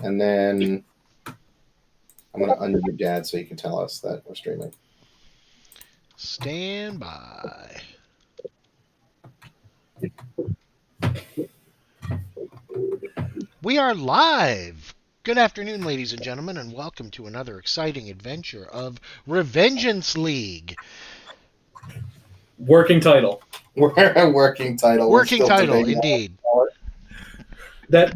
And then I'm going to unmute Dad so he can tell us that we're streaming. Stand by. We are live. Good afternoon, ladies and gentlemen, and welcome to another exciting adventure of Revengence League. Working title. We're a working title. Working title, indeed. That's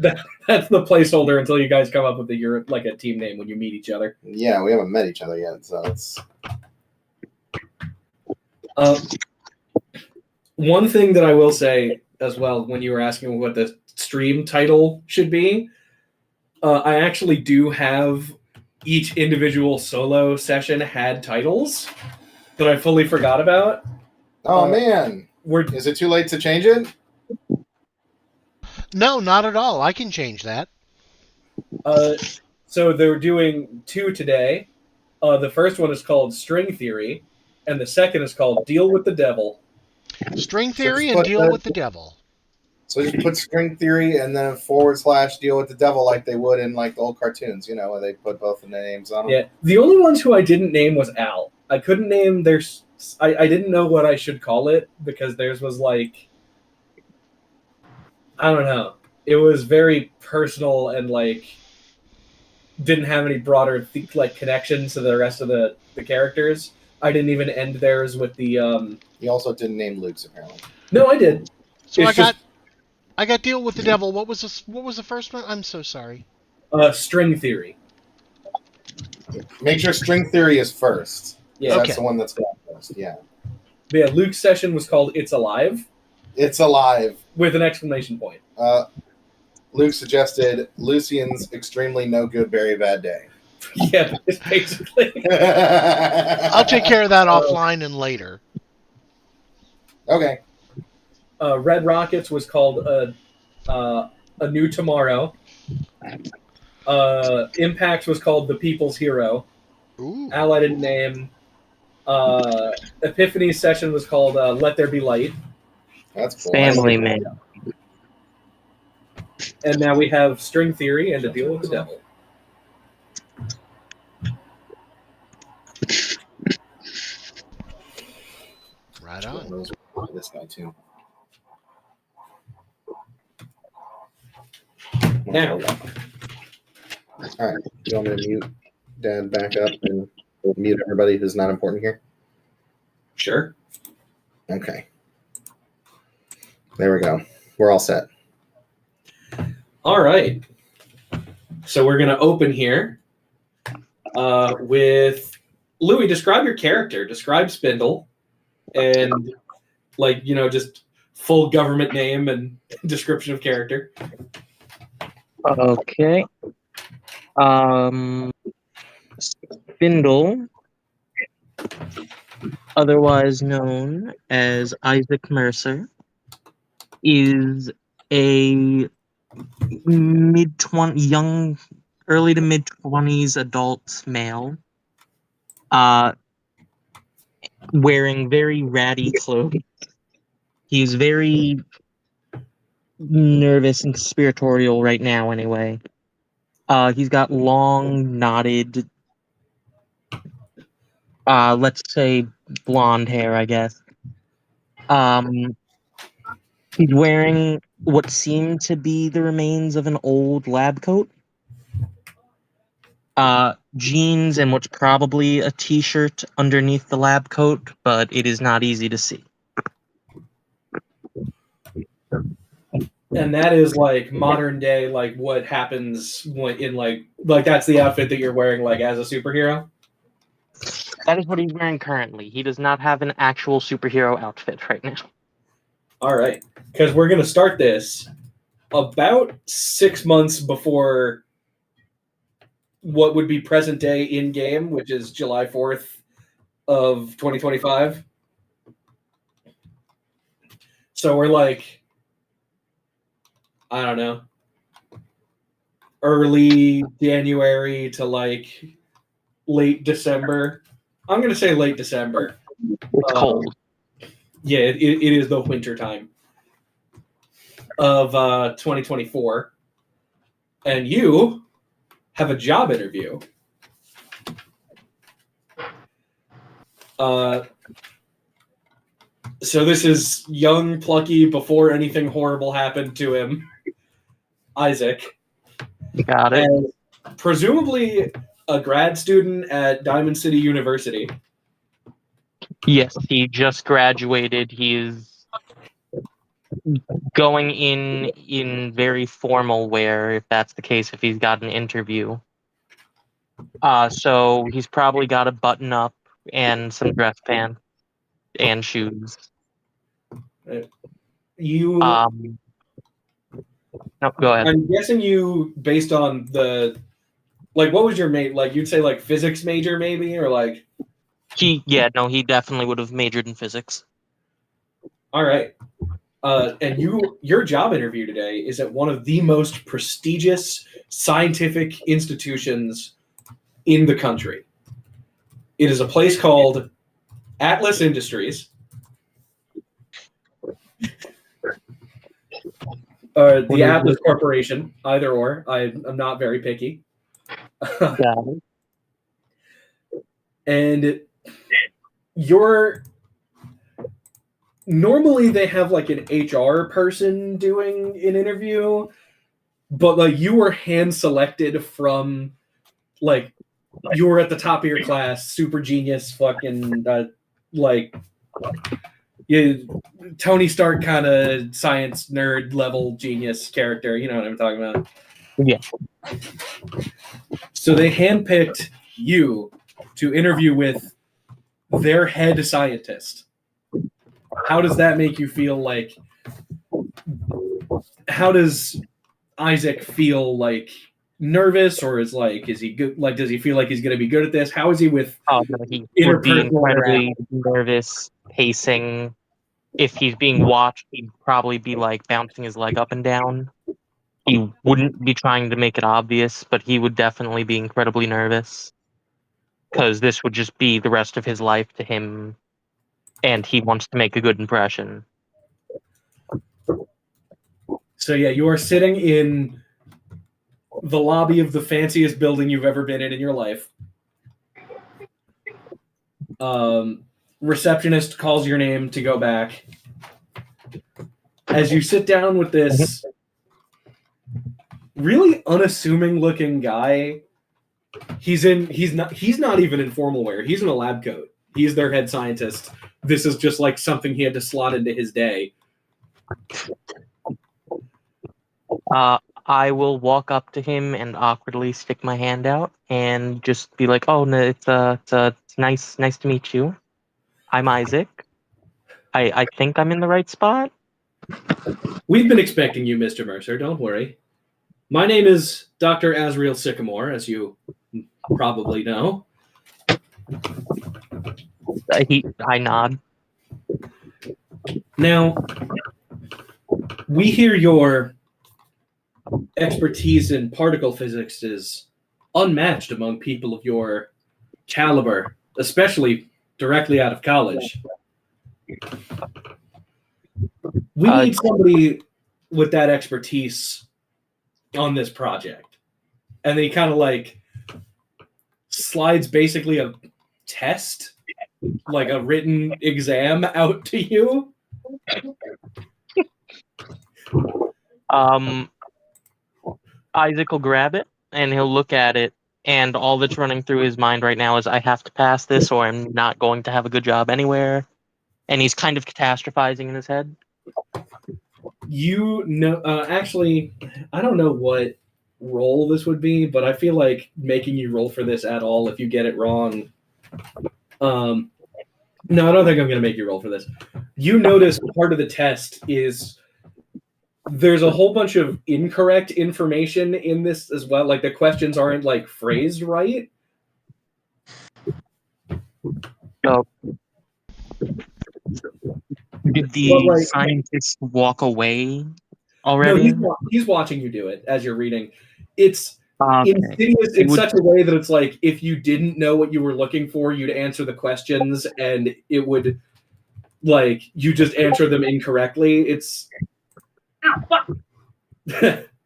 the placeholder until you guys come up with a team name when you meet each other. Yeah, we haven't met each other yet, so it's... One thing that I will say as well, when you were asking what the stream title should be, I actually do have each individual solo session had titles that I fully forgot about. Oh, man. Is it too late to change it? No, not at all. I can change that. So they're doing two today. The first one is called String Theory, and the second is called Deal with the Devil. String Theory and Deal with the Devil. So just put String Theory and then / Deal with the Devil like they would in like the old cartoons, you know, where they put both of the names on them. Yeah, the only ones who I didn't name was Al. I couldn't name theirs. I didn't know what I should call it because theirs was like, I don't know. It was very personal and like didn't have any broader connections to the rest of the characters. I didn't even end theirs with the. You also didn't name Luke's apparently. No, I did. So I got Deal with the Devil. What was the first one? I'm so sorry. String Theory. Make sure String Theory is first. Yeah, okay. That's the one that's going first. Yeah. But yeah, Luke's session was called "It's Alive." It's alive with an exclamation point. Luke suggested Lucian's extremely no good, very bad day. Yeah, basically. I'll take care of that offline and later. Okay. Red Rockets was called A New Tomorrow. Impact was called The People's Hero. Ooh. Al I didn't name. Epiphany's session was called Let There Be Light. That's cool. Family Man. And now we have String Theory and A Deal with the Devil. Right on. This guy too. Now. All right. You want me to mute Dad back up and mute everybody who's not important here? Sure. Okay. There we go. We're all set. All right. So we're going to open here with Louis. Describe your character. Describe Spindle. And, just full government name and description of character. Okay. Spindle, otherwise known as Isaac Mercer, is a early to mid-20s adult male, wearing very ratty clothes. He's very nervous and conspiratorial right now, anyway. He's got long, knotted, let's say blonde hair, I guess. He's wearing what seemed to be the remains of an old lab coat. Jeans and what's probably a t-shirt underneath the lab coat, but it is not easy to see. And that is like modern day, like what happens in like that's the outfit that you're wearing like as a superhero? That is what he's wearing currently. He does not have an actual superhero outfit right now. All right. Because we're going to start this about 6 months before what would be present day in game, which is July 4th of 2025. So we're like, I don't know, early January to like late December. I'm going to say late December. It's cold. Yeah, it is the winter time of 2024. And you have a job interview. So this is young, plucky, before anything horrible happened to him, Isaac. Got it. And presumably a grad student at Diamond City University. Yes, he just graduated. He is going in very formal wear, if that's the case, if he's got an interview. So he's probably got a button up and some dress pants and shoes. You, No, go ahead. I'm guessing you, based on the, like, what was your like, you'd say like physics major maybe, or like? He definitely would have majored in physics. All right. And your job interview today is at one of the most prestigious scientific institutions in the country. It is a place called Atlas Industries. The Atlas Corporation, either or. I'm not very picky. And normally they have like an HR person doing an interview, but like you were hand selected from, like, you were at the top of your class, super genius, fucking like Tony Stark kind of science nerd level genius character. You know what I'm talking about? Yeah. So they handpicked you to interview with their head scientist. How does that make you feel? Like, how does Isaac feel? Like, nervous, or is he good? Like, does he feel like he's going to be good at this? How is he with? No, he would be incredibly nervous, pacing. If he's being watched, he'd probably be like bouncing his leg up and down. He wouldn't be trying to make it obvious, but he would definitely be incredibly nervous because this would just be the rest of his life to him, and he wants to make a good impression. So yeah, you are sitting in the lobby of the fanciest building you've ever been in your life. Receptionist calls your name to go back. As you sit down with this really unassuming looking guy, he's not even in formal wear. He's in a lab coat. He's their head scientist. This is just like something he had to slot into his day. I will walk up to him and awkwardly stick my hand out and just be like, "Oh, no, it's nice to meet you. I'm Isaac. I think I'm in the right spot." We've been expecting you, Mr. Mercer. Don't worry. My name is Dr. Azriel Sycamore, as you probably know. I nod. Now, we hear your expertise in particle physics is unmatched among people of your caliber, especially directly out of college. We need somebody with that expertise on this project. And then he kind of like slides basically a test, like a written exam, out to you. Isaac will grab it and he'll look at it, and all that's running through his mind right now is, I have to pass this or I'm not going to have a good job anywhere. And he's kind of catastrophizing in his head. You know, actually, I don't know what roll this would be, but I feel like making you roll for this at all if you get it wrong. No, I don't think I'm going to make you roll for this. You notice part of the test is there's a whole bunch of incorrect information in this as well. Like, the questions aren't like phrased right. Oh. Did the scientist walk away already? No, he's watching you do it as you're reading. It's insidious in such a way that it's like, if you didn't know what you were looking for, you'd answer the questions and it would, like, you just answer them incorrectly. It's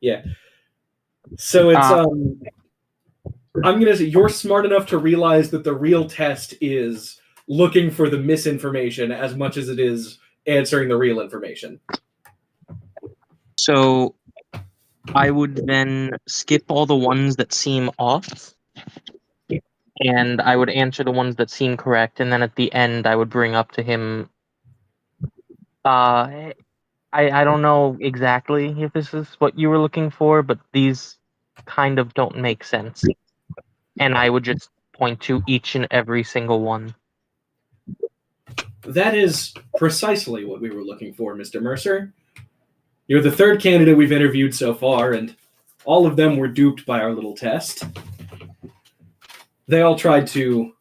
yeah. So it's I'm gonna say you're smart enough to realize that the real test is looking for the misinformation as much as it is answering the real information. So I would then skip all the ones that seem off, and I would answer the ones that seem correct, and then at the end I would bring up to him. I don't know exactly if this is what you were looking for, but these kind of don't make sense. And I would just point to each and every single one. That is precisely what we were looking for, Mr. Mercer. You're the third candidate we've interviewed so far, and all of them were duped by our little test. They all tried to,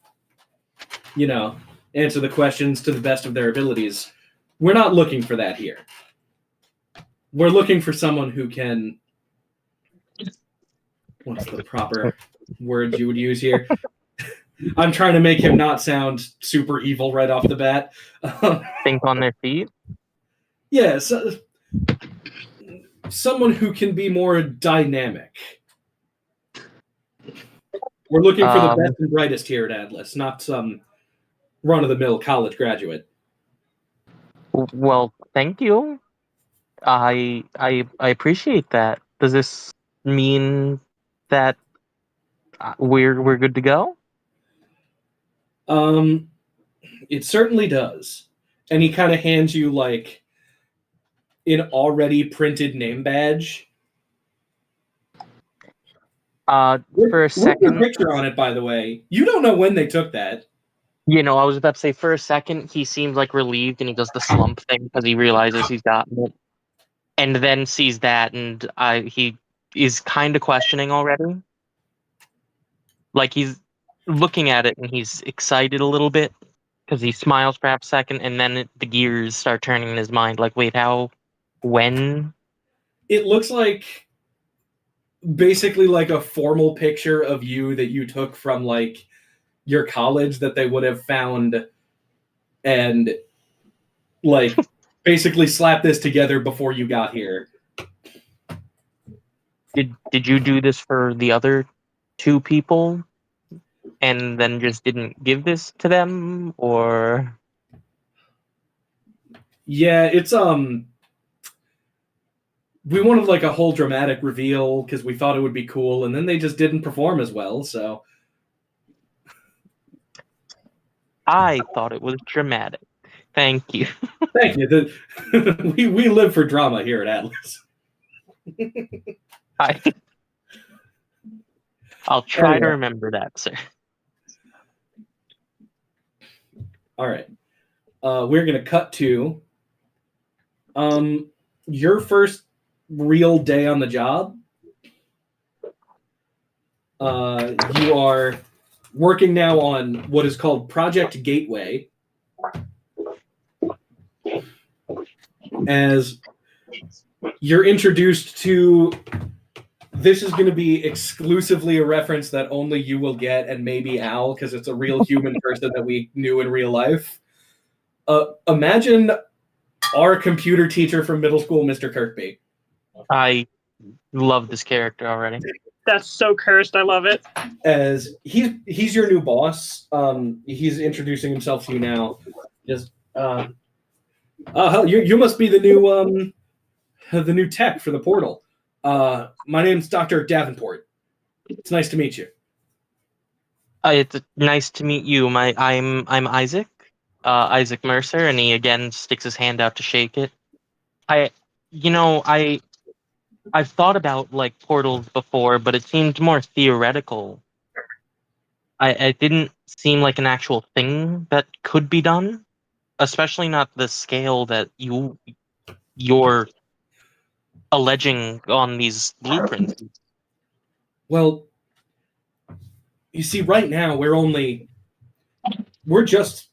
answer the questions to the best of their abilities. We're not looking for that here. We're looking for someone who can... What's the proper word you would use here? I'm trying to make him not sound super evil right off the bat. Think on their feet? Yeah, someone who can be more dynamic. We're looking for the best and brightest here at Atlas, not some run-of-the-mill college graduate. Well, thank you. I appreciate that. Does this mean that we're good to go? It certainly does. And he kind of hands you like an already printed name badge. For a second, your picture on it, by the way. You don't know when they took that. I was about to say, for a second, he seems like relieved, and he does the slump thing because he realizes he's gotten it, and then sees that, and he is kind of questioning already. Like he's looking at it, and he's excited a little bit because he smiles for half a second, and then the gears start turning in his mind. Like, wait, how? When? It looks like basically like a formal picture of you that you took from like your college that they would have found and like basically slapped this together before you got here. Did you do this for the other two people and then just didn't give this to them, or? Yeah, it's we wanted like a whole dramatic reveal because we thought it would be cool, and then they just didn't perform as well, so I thought it was dramatic. Thank you. thank you. We live for drama here at Atlas. I'll try to remember that, sir. All right. We're going to cut to your first real day on the job. You are working now on what is called Project Gateway. As you're introduced to, this is going to be exclusively a reference that only you will get, and maybe Al, because it's a real human person that we knew in real life. Imagine our computer teacher from middle school, Mr. Kirkby. I love this character already. That's so cursed. I love it. As he's your new boss. He's introducing himself to you now. Just you must be the new tech for the portal. My name's Dr. Davenport. It's nice to meet you. It's nice to meet you. I'm Isaac, Isaac Mercer, and he again sticks his hand out to shake it. I've thought about like portals before, but it seemed more theoretical. It didn't seem like an actual thing that could be done, especially not the scale that you're alleging on these blueprints. Well, you see, right now we're just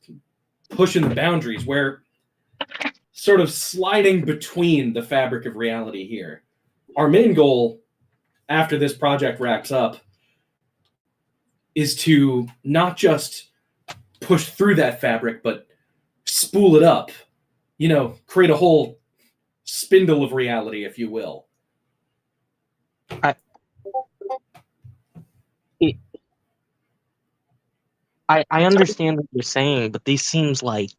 pushing the boundaries. We're sort of sliding between the fabric of reality here. Our main goal after this project wraps up is to not just push through that fabric, but spool it up. Create a whole spindle of reality, if you will. I understand what you're saying, but this seems like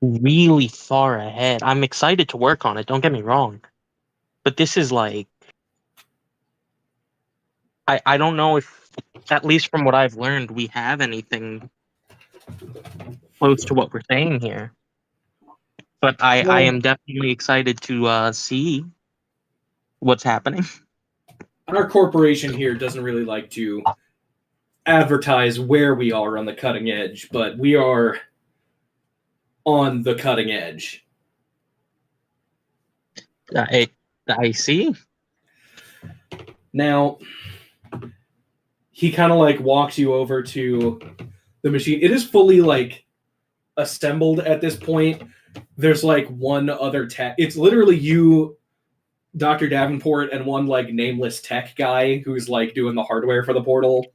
really far ahead. I'm excited to work on it, don't get me wrong. But this is like I don't know if, at least from what I've learned, we have anything close to what we're saying here. But I am definitely excited to see what's happening. Our corporation here doesn't really like to advertise where we are on the cutting edge, but we are on the cutting edge. I see. Now, he kind of like walks you over to the machine. It is fully like assembled at this point. There's like one other tech. It's literally you, Dr. Davenport, and one like nameless tech guy who's like doing the hardware for the portal,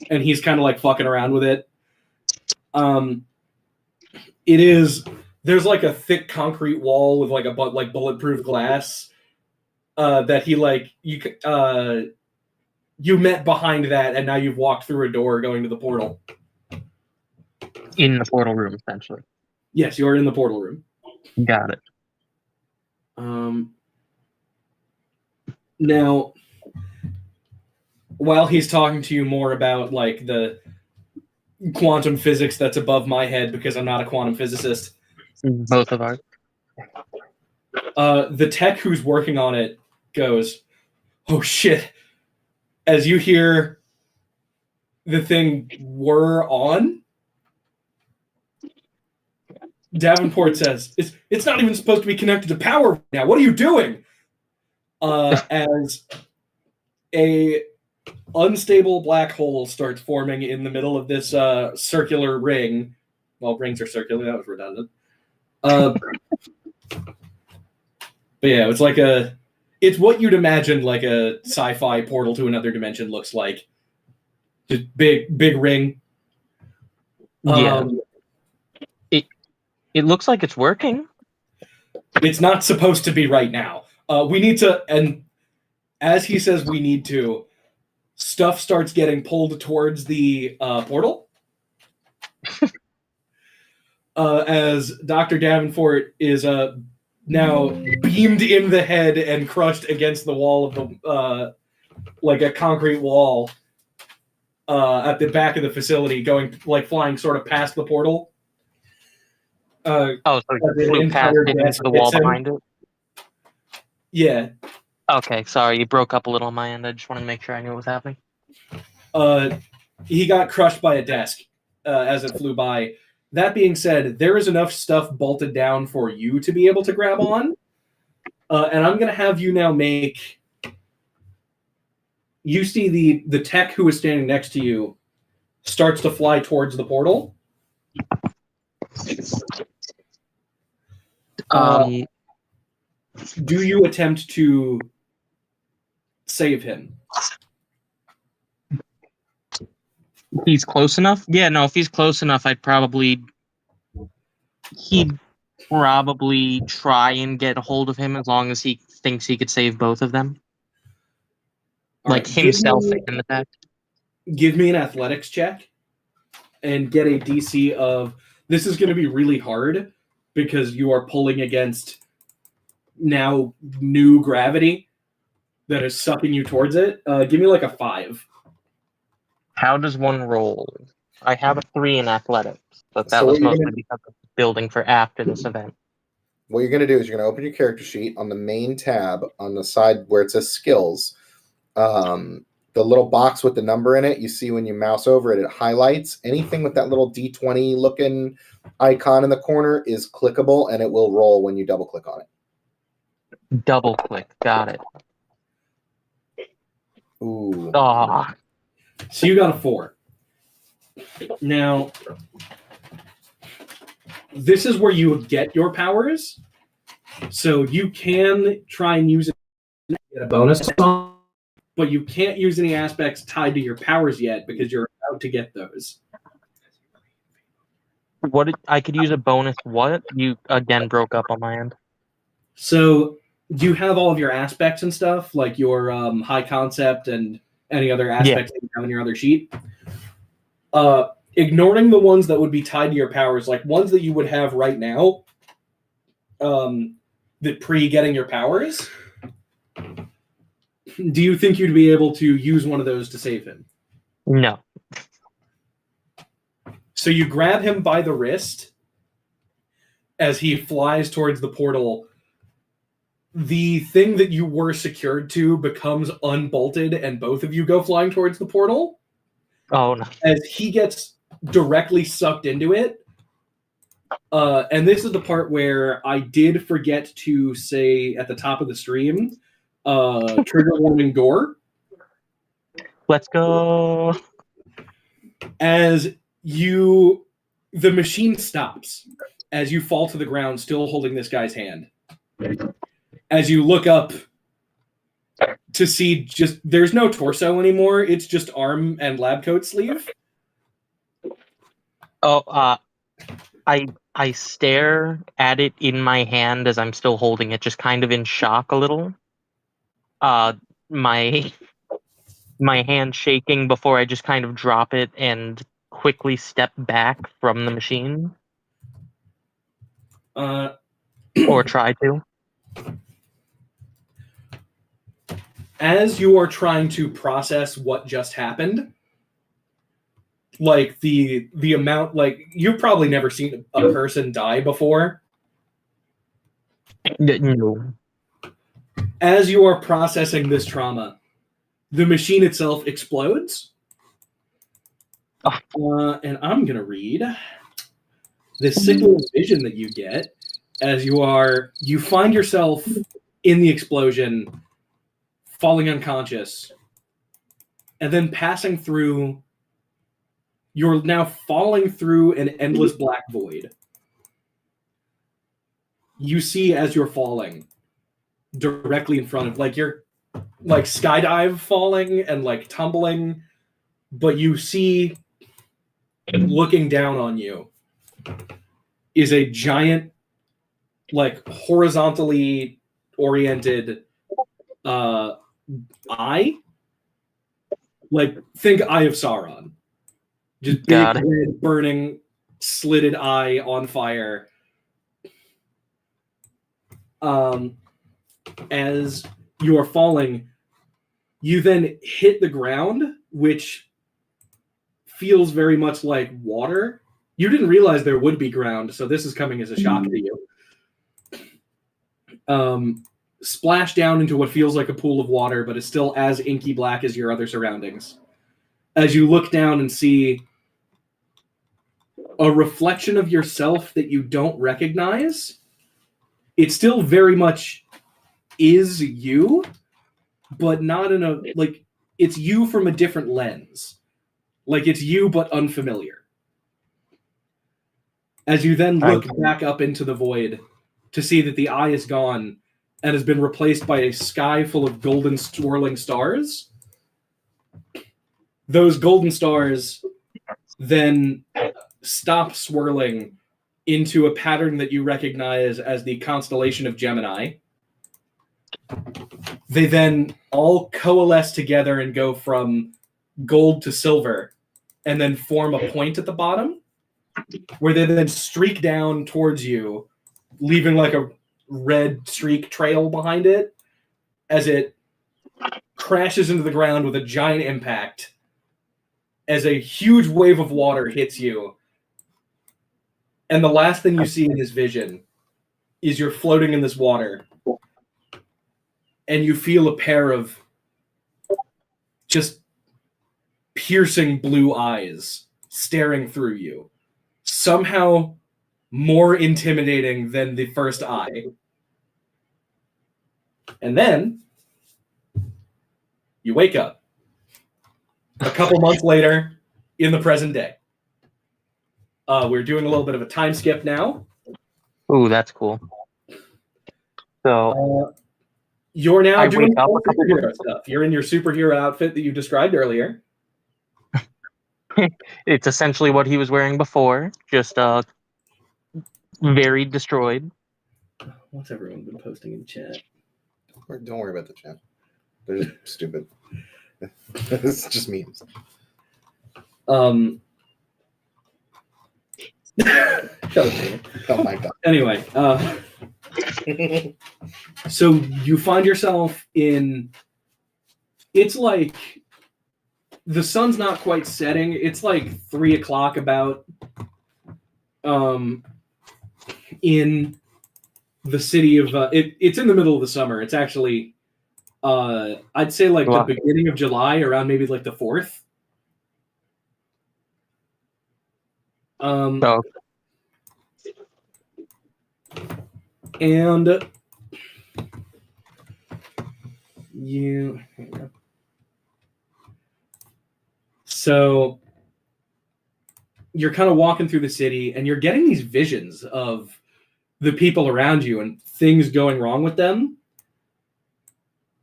and he's kind of like fucking around with it. It is, there's like a thick concrete wall with like a bulletproof glass that he like you met behind that, and now you've walked through a door going to the portal. In the portal room, essentially. Yes, you are in the portal room. Got it. Now, while he's talking to you more about like the quantum physics that's above my head because I'm not a quantum physicist, Both of ours. the tech who's working on it goes, "Oh shit!" As you hear the thing whir on, Davenport says, "It's not even supposed to be connected to power right now. What are you doing?" As a unstable black hole starts forming in the middle of this circular ring. Well, rings are circular. That was redundant. But yeah, it's like it's what you'd imagine like a sci-fi portal to another dimension looks like. Just big ring. Yeah. It looks like it's working. It's not supposed to be right now. We need to, and as he says we need to, stuff starts getting pulled towards the portal. As Dr. Davenport is now beamed in the head and crushed against the wall of the like a concrete wall at the back of the facility, going like flying sort of past the portal. So you flew past it into the wall behind it? Yeah. Okay, sorry, you broke up a little on my end. I just wanted to make sure I knew what was happening. He got crushed by a desk as it flew by. That being said, there is enough stuff bolted down for you to be able to grab on. And I'm going to have you now make... You see the tech who is standing next to you starts to fly towards the portal. Do you attempt to save him? He's close enough? Yeah, no, if he's close enough, he'd probably try and get a hold of him as long as he thinks he could save both of them. All like right, himself in the back. Give me an athletics check and get a DC of... This is going to be really hard because you are pulling against now new gravity that is sucking you towards it. Give me like a 5. How does one roll? I have a 3 in athletics, but that So was what you're mostly gonna- because of building for after this event. What you're going to do is you're going to open your character sheet on the main tab on the side where it says skills. The little box with the number in it, you see when you mouse over it, it highlights. Anything with that little D20 looking icon in the corner is clickable, and it will roll when you double click on it. Double click, got it. Ooh. Ah, So you got a 4. Now, this is where you get your powers. So you can try and use it to get a bonus on, but you can't use any aspects tied to your powers yet because you're about to get those. I could use a bonus. What? You again broke up on my end. So you have all of your aspects and stuff, like your high concept and any other aspects that you have in your other sheet. Ignoring the ones that would be tied to your powers, like ones that you would have right now, that pre-getting your powers, do you think you'd be able to use one of those to save him? No. So you grab him by the wrist as he flies towards the portal. The thing that you were secured to becomes unbolted, and both of you go flying towards the portal. Oh, no. As he gets directly sucked into it. And this is the part where I did forget to say at the top of the stream, trigger warning gore. Let's go. As the machine stops as you fall to the ground, still holding this guy's hand. As you look up to see there's no torso anymore. It's just arm and lab coat sleeve. Oh, I stare at it in my hand as I'm still holding it, just kind of in shock a little. My hand shaking before I just kind of drop it and quickly step back from the machine. Or try to. As you are trying to process what just happened, like the amount, like you've probably never seen a person die before. No. As you are processing this trauma, the machine itself explodes. And I'm going to read the signal vision that you get as you find yourself in the explosion, falling unconscious, and then passing through. You're now falling through an endless black void. You see as you're falling directly in front of, like, you're like skydive falling and like tumbling, but you see looking down on you is a giant, like horizontally oriented eye. Like, think Eye of Sauron. Just big, red, burning, slitted eye on fire. As you are falling, you then hit the ground, which feels very much like water. You didn't realize there would be ground, so this is coming as a shock to you. Splash down into what feels like a pool of water, but is still as inky black as your other surroundings. As you look down and see a reflection of yourself that you don't recognize, it still very much is you, but not in a, like, it's you from a different lens. Like, it's you, but unfamiliar. As you then look back up into the void to see that the eye is gone and has been replaced by a sky full of golden swirling stars. Those golden stars then stop swirling into a pattern that you recognize as the constellation of Gemini. They then all coalesce together and go from gold to silver and then form a point at the bottom where they then streak down towards you, leaving like a red streak trail behind it as it crashes into the ground with a giant impact as a huge wave of water hits you. And the last thing you see in this vision is you're floating in this water and you feel a pair of just piercing blue eyes staring through you. Somehow more intimidating than the first eye. And then you wake up a couple months later in the present day. We're doing a little bit of a time skip now. Ooh, that's cool. So you're now doing superhero stuff. You're in your superhero outfit that you described earlier. It's essentially what he was wearing before, just very destroyed. What's everyone been posting in chat? Don't worry about the chat. They're just stupid. It's just memes. Shut up, Jamie. Oh my god. Anyway, so you find yourself in. It's like the sun's not quite setting. It's like 3:00 about. In the city of it's in the middle of the summer. It's actually I'd say like the beginning of July, around maybe like the 4th. So And you so you're kind of walking through the city and you're getting these visions of the people around you and things going wrong with them.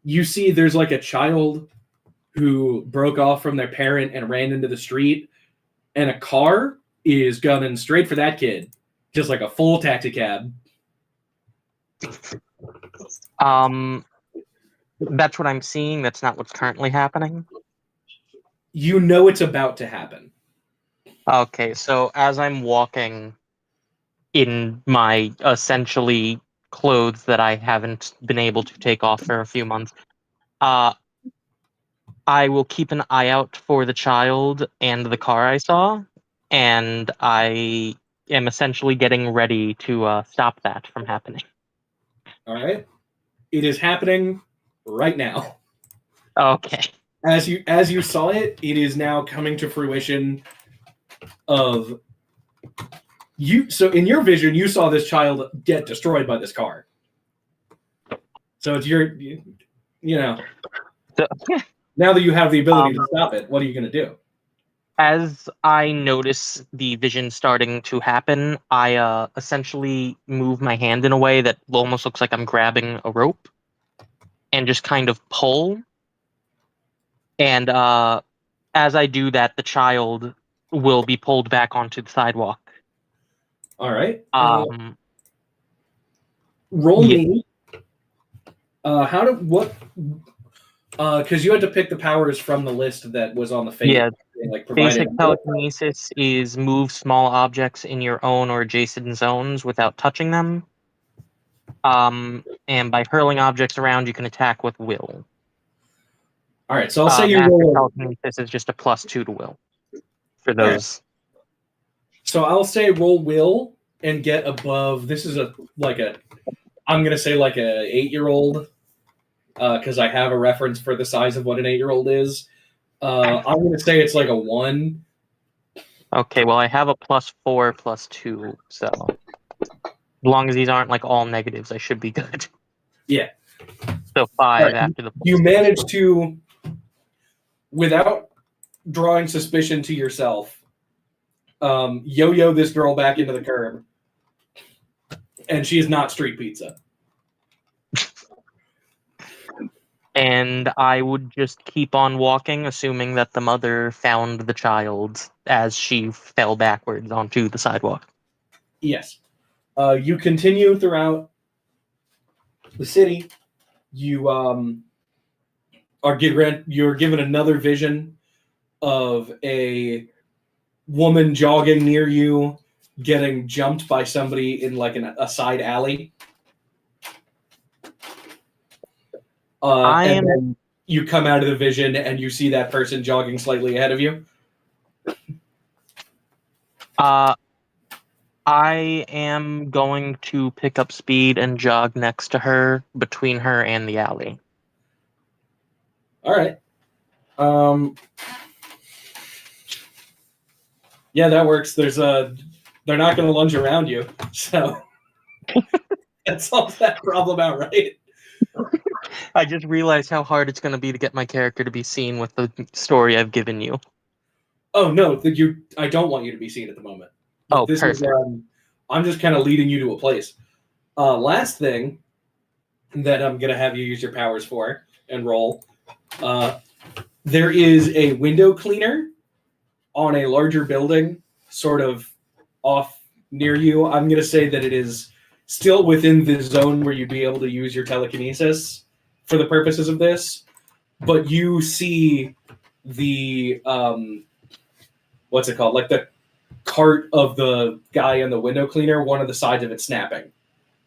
You see there's like a child who broke off from their parent and ran into the street, and a car is gunning straight for that kid, just like a full taxi cab. That's what I'm seeing. That's not what's currently happening. You know it's about to happen. Okay, so as I'm walking in my essentially clothes that I haven't been able to take off for a few months, I will keep an eye out for the child and the car I saw, and I am essentially getting ready to stop that from happening. All right. It is happening right now. Okay. As you saw it, it is now coming to fruition of you. So in your vision, you saw this child get destroyed by this car. So it's your, So, now that you have the ability to stop it, what are you going to do? as I notice the vision starting to happen, I essentially move my hand in a way that almost looks like I'm grabbing a rope and just kind of pull. And as I do that, the child will be pulled back onto the sidewalk. All right. Roll yeah. me. Because you had to pick the powers from the list that was on the face. Yeah. Like provided. Basic telekinesis is move small objects in your own or adjacent zones without touching them. And by hurling objects around, you can attack with will. All right, so I'll say you Master roll. telekinesis is just a +2 to will for those. Right. So I'll say roll will and get above. This is I'm gonna say like a 8-year-old, because I have a reference for the size of what an 8-year-old is. I'm gonna say it's like a 1. Okay, well I have a +4, +2, so as long as these aren't like all negatives, I should be good. Yeah. So 5 Right. after the. You manage to, without drawing suspicion to yourself, yo-yo this girl back into the curb, and she is not street pizza. And I would just keep on walking, assuming that the mother found the child as she fell backwards onto the sidewalk. Yes. You continue throughout the city. You're given another vision of a woman jogging near you, getting jumped by somebody in like a side alley. And then you come out of the vision and you see that person jogging slightly ahead of you. I am going to pick up speed and jog next to her, between her and the alley. All right. Yeah, that works. They're not going to lunge around you, so that solves that problem out, right? I just realized how hard it's going to be to get my character to be seen with the story I've given you. Oh no, I don't want you to be seen at the moment. Oh, this perfect. I'm just kind of leading you to a place. Last thing that I'm going to have you use your powers for and roll. There is a window cleaner on a larger building, sort of off near you. I'm going to say that it is still within the zone where you'd be able to use your telekinesis for the purposes of this, but you see the what's it called? Like cart of the guy in the window cleaner, one of the sides of it snapping,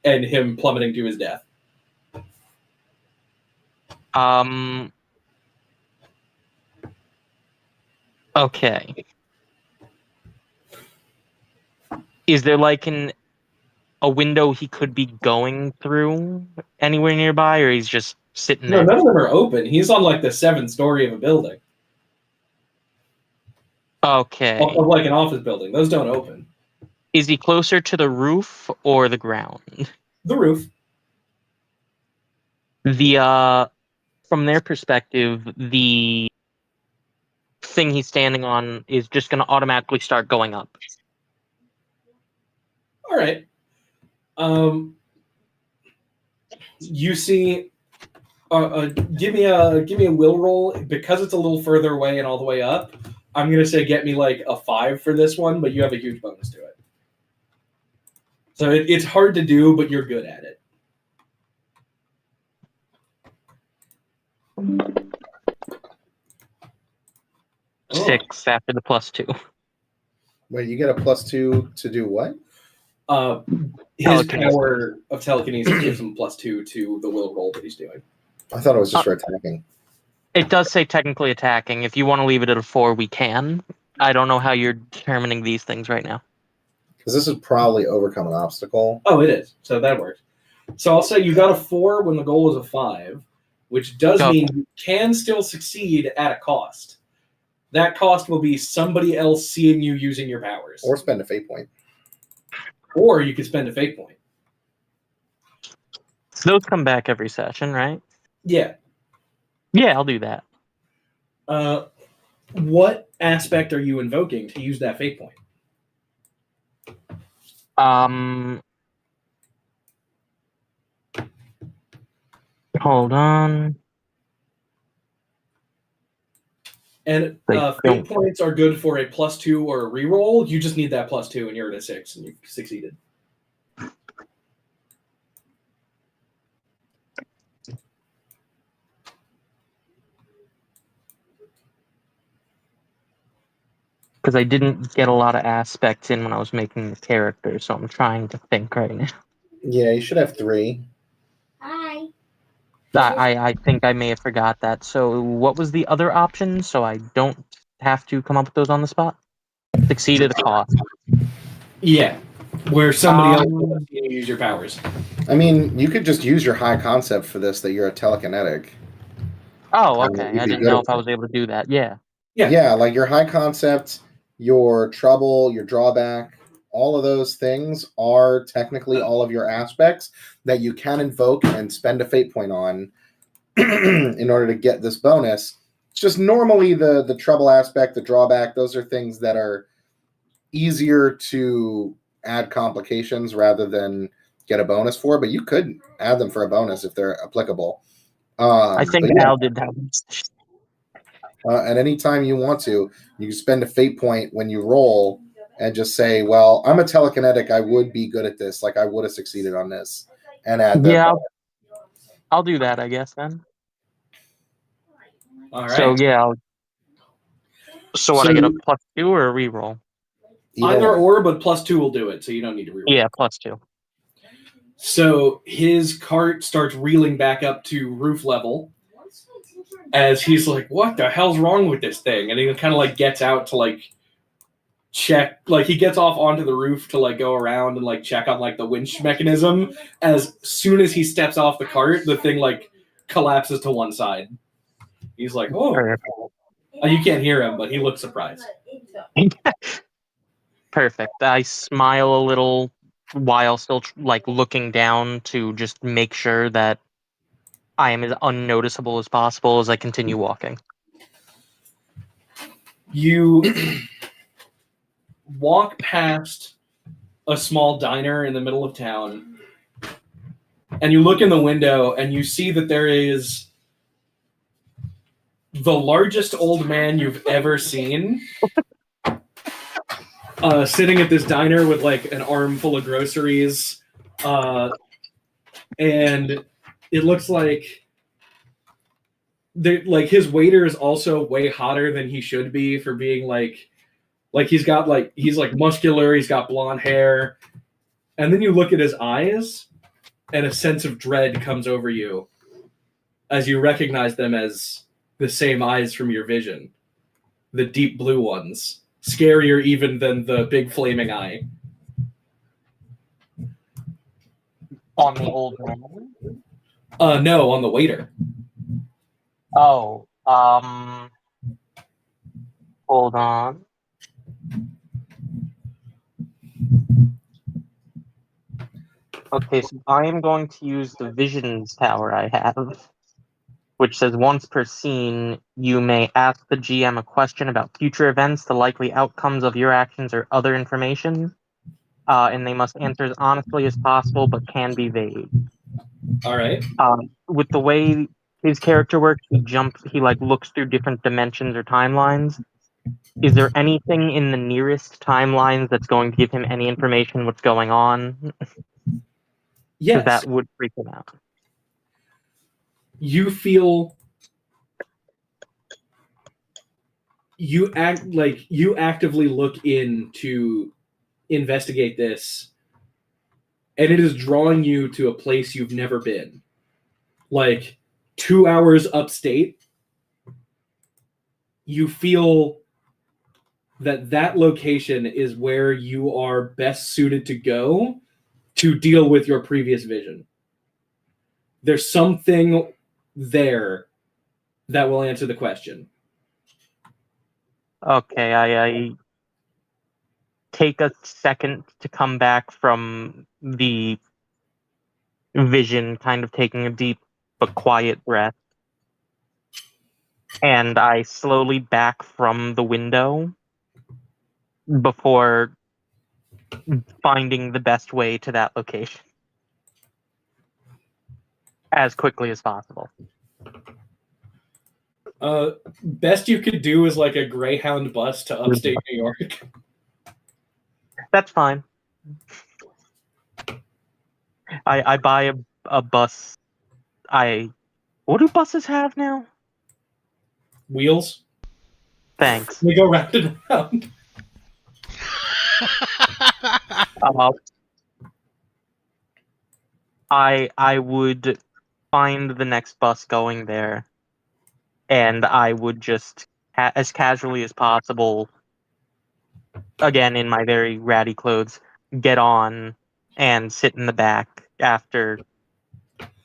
and him plummeting to his death. Okay. Is there like a window he could be going through anywhere nearby, or he's just sitting No, there? none of them are open. He's on like the 7th story of a building. Okay. Of like an office building. Those don't open. Is he closer to the roof or the ground? The roof. From their perspective, the thing he's standing on is just going to automatically start going up. All right. You see, give me a will roll because it's a little further away and all the way up. I'm gonna say get me like a 5 for this one, but you have a huge bonus to it. So it's hard to do, but you're good at it. Oh. 6 after the +2. Wait, you get a +2 to do what? His power of telekinesis gives him +2 to the will roll that he's doing. I thought it was just for attacking. It does say technically attacking. If you want to leave it at a 4, we can. I don't know how you're determining these things right now. Because this is probably overcome an obstacle. Oh, it is. So that works. So I'll say you got a 4 when the goal is a 5, which does mean you can still succeed at a cost. That cost will be somebody else seeing you using your powers. Or spend a fate point. Or you could spend a fate point. Those come back every session, right? Yeah. Yeah, I'll do that. What aspect are you invoking to use that fate point? Hold on. And fate points are good for a +2 or a reroll. You just need that +2 and you're at a 6 and you've succeeded. Because I didn't get a lot of aspects in when I was making the character, so I'm trying to think right now. Yeah, you should have 3. Hi. I think I may have forgot that. So what was the other option? So I don't have to come up with those on the spot? Succeed at a cost. Yeah. Where somebody else will use your powers. I mean, you could just use your high concept for this, that you're a telekinetic. Oh, okay. I didn't know if I was able to do that. Yeah. Yeah, like your high concept, your trouble, your drawback, all of those things are technically all of your aspects that you can invoke and spend a fate point on in order to get this bonus. It's just normally the trouble aspect, the drawback, those are things that are easier to add complications rather than get a bonus for, but you could add them for a bonus if they're applicable. I think Al did that. At any time you want to, you can spend a fate point when you roll and just say, well, I'm a telekinetic. I would be good at this. Like, I would have succeeded on this. And add that. Yeah, I'll do that, I guess, then. All right. So, yeah. So what, I get a +2 or a reroll? Either or, but +2 will do it, so you don't need to reroll. Yeah, +2. So his cart starts reeling back up to roof level as he's like, what the hell's wrong with this thing? And he kind of like gets out to like check, like he gets off onto the roof to like go around and like check on like the winch mechanism. As soon as he steps off the cart, the thing like collapses to one side. He's like, oh. You can't hear him, but he looks surprised. Perfect. I smile a little while still like looking down to just make sure that I am as unnoticeable as possible as I continue walking. You walk past a small diner in the middle of town, and you look in the window, and you see that there is the largest old man you've ever seen sitting at this diner with like an arm full of groceries. And it looks like his waiter is also way hotter than he should be for being like Like he's muscular, he's got blonde hair, and then you look at his eyes, and a sense of dread comes over you as you recognize them as the same eyes from your vision, the deep blue ones, scarier even than the big flaming eye. On the old man? No, on the waiter. Oh, hold on. Okay, so I am going to use the Visions tower I have, which says once per scene, you may ask the GM a question about future events, the likely outcomes of your actions, or other information, and they must answer as honestly as possible, but can be vague. All right. With the way his character works, he looks through different dimensions or timelines. Is there anything in the nearest timelines that's going to give him any information what's going on? Yes. That would freak him out. You feel you actively look in to investigate this, and it is drawing you to a place you've never been. Like 2 hours upstate, you feel that location is where you are best suited to go to deal with your previous vision. There's something there that will answer the question. Okay, I take a second to come back from the vision, kind of taking a deep but quiet breath. And I slowly back from the window before finding the best way to that location as quickly as possible. Best you could do is like a Greyhound bus to upstate New York. That's fine. I buy a bus. What do buses have now? Wheels. Thanks. We go round and round. I would find the next bus going there, and I would just, as casually as possible, again in my very ratty clothes, get on and sit in the back after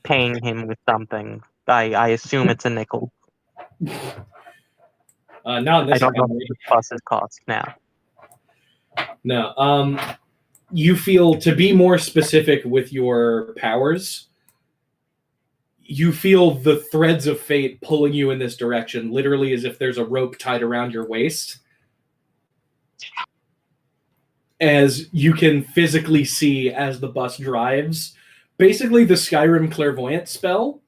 paying him with something. I assume it's a nickel. Not in this I don't know family. what the buses cost now. No. You feel, to be more specific with your powers, you feel the threads of fate pulling you in this direction, literally as if there's a rope tied around your waist. As you can physically see as the bus drives, basically the Skyrim clairvoyant spell,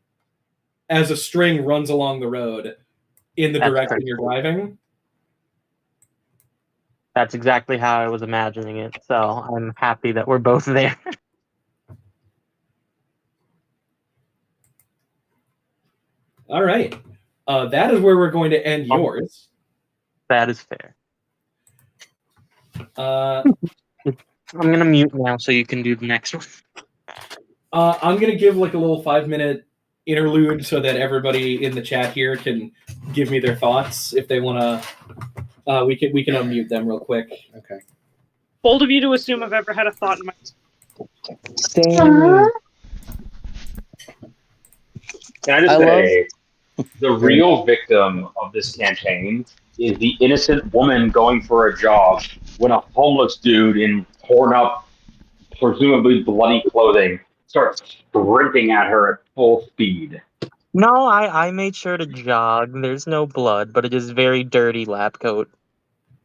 as a string runs along the road in the direction you're driving. That's exactly how I was imagining it, so I'm happy that we're both there. All right. That is where we're going to end yours. That is fair. I'm going to mute now so you can do the next one. I'm going to give like a little 5-minute interlude so that everybody in the chat here can give me their thoughts if they want to. We can unmute them real quick. Okay. Bold of you to assume I've ever had a thought in my. Can I just say, the real victim of this campaign is the innocent woman going for a job when a homeless dude in torn up, presumably bloody clothing starts sprinting at her at full speed. No, I made sure to jog. There's no blood, but it is very dirty lab coat.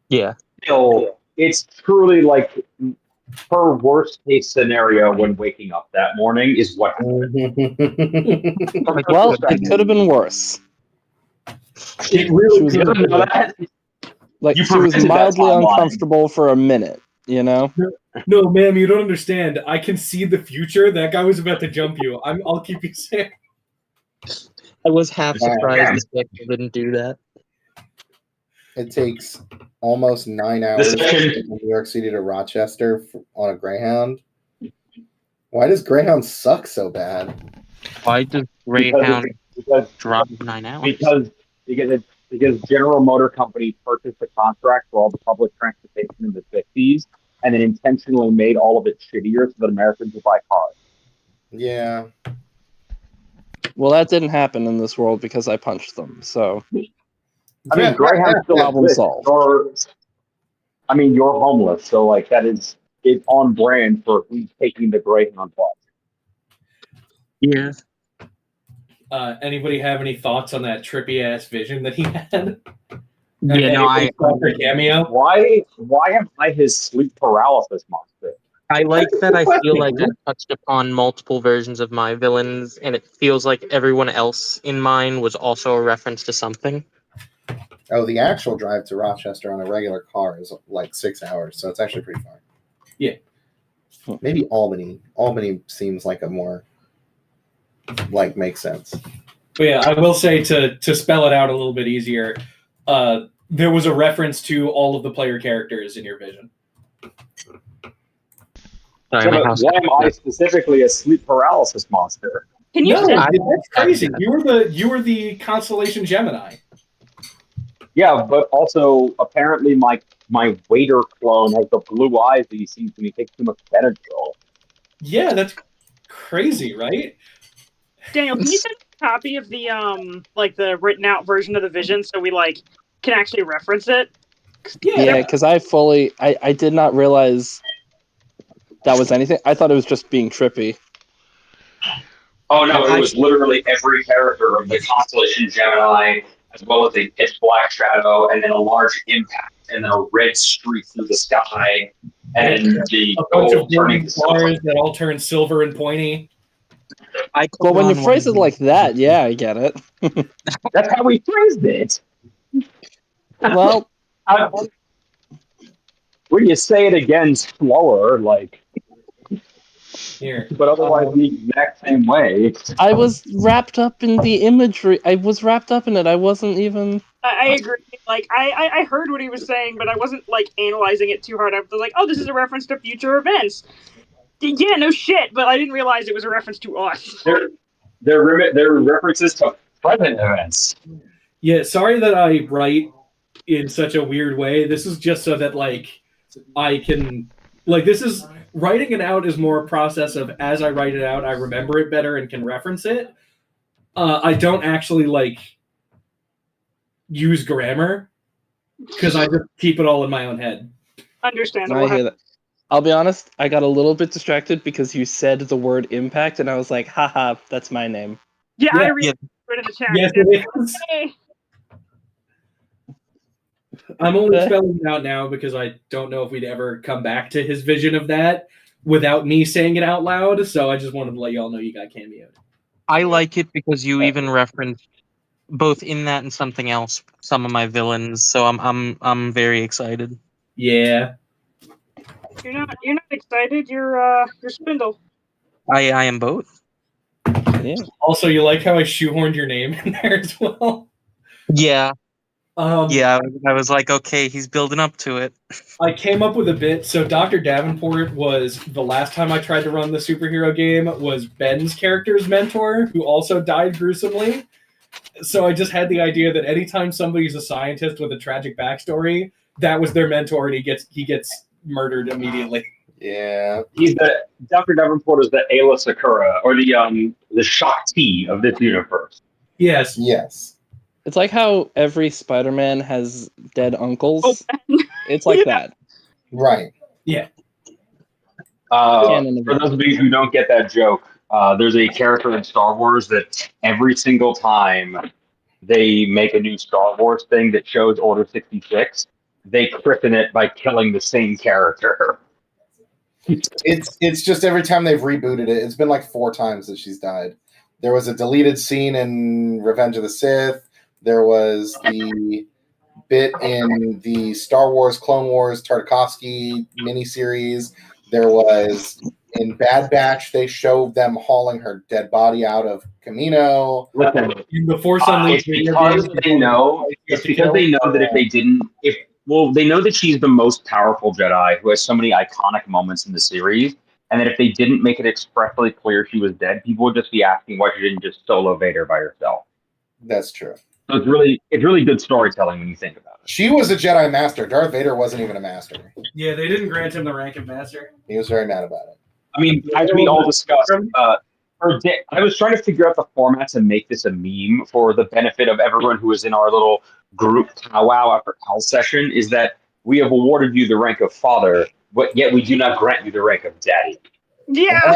Yeah. Still, it's truly like her worst case scenario when waking up that morning is what happened. Well, it could have been worse. It really She was- could have. Like, You she was prevented that mildly timeline. uncomfortable for a minute, you know? No, ma'am, you don't understand. I can see the future. That guy was about to jump you. I'll keep you safe. I was half surprised Yeah. the Spectre didn't do that. It takes almost 9 hours section- from New York City to Rochester on a Greyhound. Why does Greyhound suck so bad? Why does Greyhound drop 9 hours? Because General Motor Company purchased a contract for all the public transportation in the 50s and then intentionally made all of it shittier so that Americans would buy cars. Yeah. Well, that didn't happen in this world because I punched them. So I mean, Greyhound still Problem exists. solved. You're homeless, so like that is it's on brand for who's taking the Greyhound bus. Yeah. Anybody have any thoughts on that trippy ass vision that he had? Yeah, no, I cameo. Why am I his sleep paralysis monster? like that. I feel like I touched upon multiple versions of my villains, and it feels like everyone else in mine was also a reference to something. Oh, the actual drive to Rochester on a regular car is like 6 hours, so it's actually pretty far. Yeah. Maybe Albany. Albany seems like a more makes sense. But yeah, I will say to spell it out a little bit easier, there was a reference to all of the player characters in your vision. Sorry, my house. Why am I specifically a sleep paralysis monster? Can you No, send that's crazy. You were the constellation Gemini. Yeah, but also apparently my waiter clone has the blue eyes that he sees when he takes too much Benadryl. Yeah, that's crazy, right? Daniel, can you send a copy of the the written out version of the vision so we can actually reference it? Yeah, because I did not realize that was anything. I thought it was just being trippy. Oh no, it was literally every character of the constellation Gemini, as well as a pitch black shadow, and then a large impact, and then a red streak through the sky, and the a bunch of gold turning to silver. stars that all turn silver and pointy. But when you phrase it like that, yeah, I get it. That's how we phrased it. Well, when you say it again slower, Here. but otherwise the exact same way. I was wrapped up in the imagery. I was wrapped up in it. I wasn't even. I agree. I heard what he was saying, but I wasn't analyzing it too hard. I was like, oh, this is a reference to future events. Yeah, no shit, but I didn't realize it was a reference to us. They're references to present events. Yeah, sorry that I write in such a weird way. This is just so that I can this is writing it out is more a process of as I write it out, I remember it better and can reference it. I don't actually use grammar because I just keep it all in my own head. Understandable. I hear that. I'll be honest, I got a little bit distracted because you said the word impact, and I was like, haha, that's my name. Yeah, I read it in the chat. Yes, it is. Hey. I'm only spelling it out now because I don't know if we'd ever come back to his vision of that without me saying it out loud, so I just wanted to let y'all know you got cameoed. I like it because you even referenced both in that and something else some of my villains, so I'm very excited. Yeah. You're not excited. You're Spindle. I am both. Yeah. Also, you like how I shoehorned your name in there as well? Yeah. I was like, okay, he's building up to it. I came up with a bit. So Dr. Davenport was the last time I tried to run the superhero game was Ben's character's mentor, who also died gruesomely. So I just had the idea that anytime somebody's a scientist with a tragic backstory, that was their mentor, and he gets murdered immediately. Yeah. Dr. Davenport is the Ayla Sakura, or the Shakti of this universe. Yes. Yes. It's like how every Spider-Man has dead uncles. It's like that. Right. Yeah. For those of you who don't get that joke, there's a character in Star Wars that every single time they make a new Star Wars thing that shows Order 66, they christen it by killing the same character. It's just every time they've rebooted it, it's been 4 times that she's died. There was a deleted scene in Revenge of the Sith. There was the bit in the Star Wars Clone Wars Tartakovsky miniseries. There was in Bad Batch, they show them hauling her dead body out of Camino. Listen, In the Force Unleashed it's video because game, they know. It's because they know that if they didn't, they know that she's the most powerful Jedi who has so many iconic moments in the series, and that if they didn't make it expressly clear she was dead, people would just be asking why she didn't just solo Vader by herself. That's true. So it's really good storytelling when you think about it. She was a Jedi Master. Darth Vader wasn't even a Master. Yeah, they didn't grant him the rank of Master. He was very mad about it. I mean, as we all discussed, I was trying to figure out the format to make this a meme for the benefit of everyone who was in our little group powwow after Al session, is that we have awarded you the rank of father, but yet we do not grant you the rank of daddy. Yeah.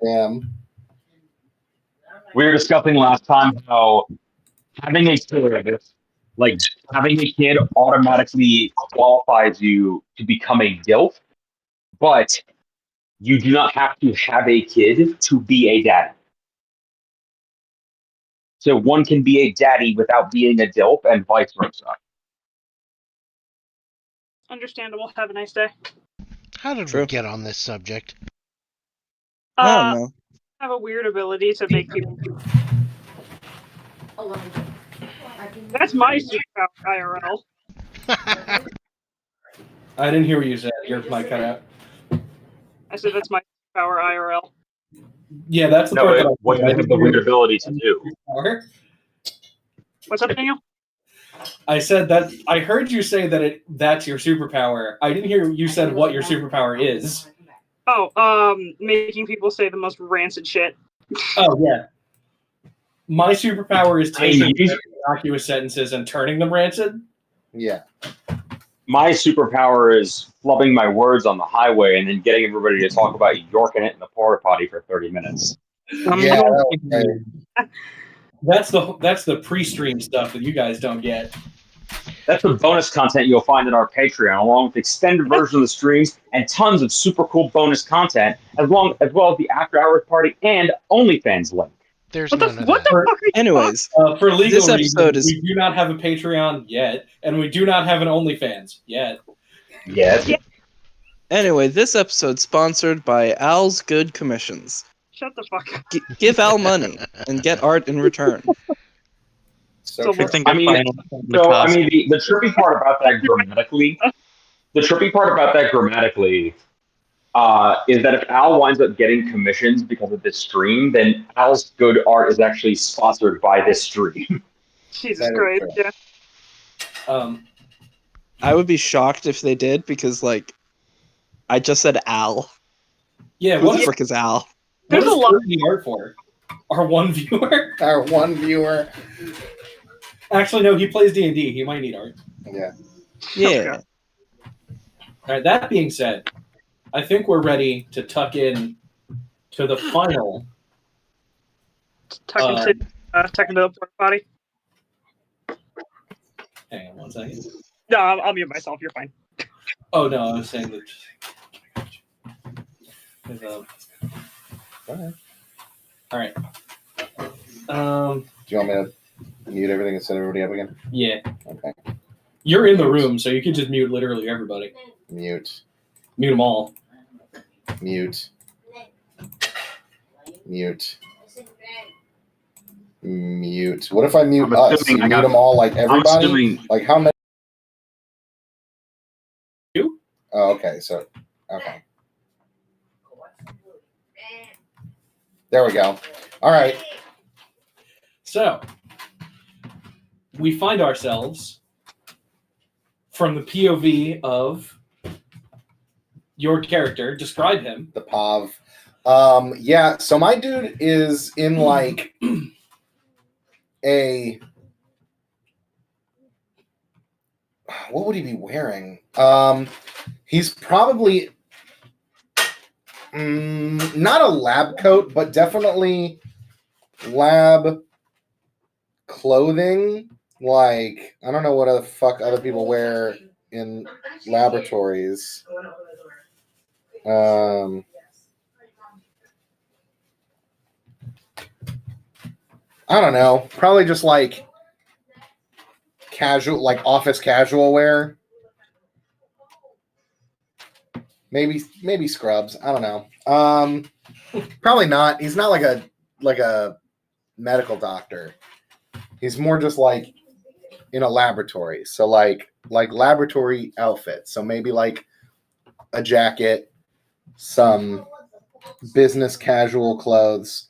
Damn. We were discussing last time how having a kid, like having a kid automatically qualifies you to become a DILF, but you do not have to have a kid to be a daddy. So one can be a daddy without being a DILF and vice versa. Understandable. Have a nice day. How did True. we get on this subject? I don't know. I have a weird ability to make people. That's my superpower, IRL. I didn't hear what you said. Your mic cut out. I said that's my superpower, IRL. Yeah, that's the No, part that what you have the weird ability to do. What's up, Daniel? I said that I heard you say that that's your superpower. I didn't hear you said what your superpower is. Oh, making people say the most rancid shit. Oh yeah. My superpower is taking innocuous sentences and turning them rancid. Yeah. My superpower is flubbing my words on the highway and then getting everybody to talk about yorking it in the porta potty for 30 minutes. Yeah. That's the pre-stream stuff that you guys don't get. That's the bonus content you'll find in our Patreon, along with extended version of the streams and tons of super cool bonus content, as well as the After Hours Party and OnlyFans link. There's What the none of fuck that. are you Anyways, For legal This episode reasons, is- we do not have a Patreon yet, and we do not have an OnlyFans yet. Yes. anyway, this episode's sponsored by Al's Good Commissions. Shut the fuck up. Give Al money and get art in return. So So I mean, the trippy part about that grammatically, is that if Al winds up getting commissions because of this stream, then Al's good art is actually sponsored by this stream. Jesus Christ, yeah. I would be shocked if they did because, like, I just said Al. Yeah, Who what the frick is Al? There's a lot. What is art for? Our one viewer? our one viewer. Actually, no. He plays D&D. He might need art. Yeah. Yeah. All right. That being said, I think we're ready to tuck in to the final. Tuck into the porta potty. Hang on one second. No, I'll mute myself. You're fine. Oh no, I was saying that. All right. Do you want me to mute everything and set everybody up again? Yeah. Okay. You're in the room, so you can just mute literally everybody. Mute. Mute them all. Mute. Mute. Mute. What if I mute us? You mute them all like everybody? Like how many? You? Oh, okay. So, okay. There we go. All right. So, we find ourselves from the POV of your character. Describe him. The POV. Yeah, so my dude is in like a what would he be wearing? He's probably not a lab coat, but definitely lab clothing. Like, I don't know what the fuck other people wear in laboratories. I don't know. Probably just like casual, like office casual wear. Maybe Scrubs. I don't know. Probably not. He's not like a medical doctor. He's more just like in a laboratory. So like laboratory outfits. So maybe like a jacket, some business casual clothes.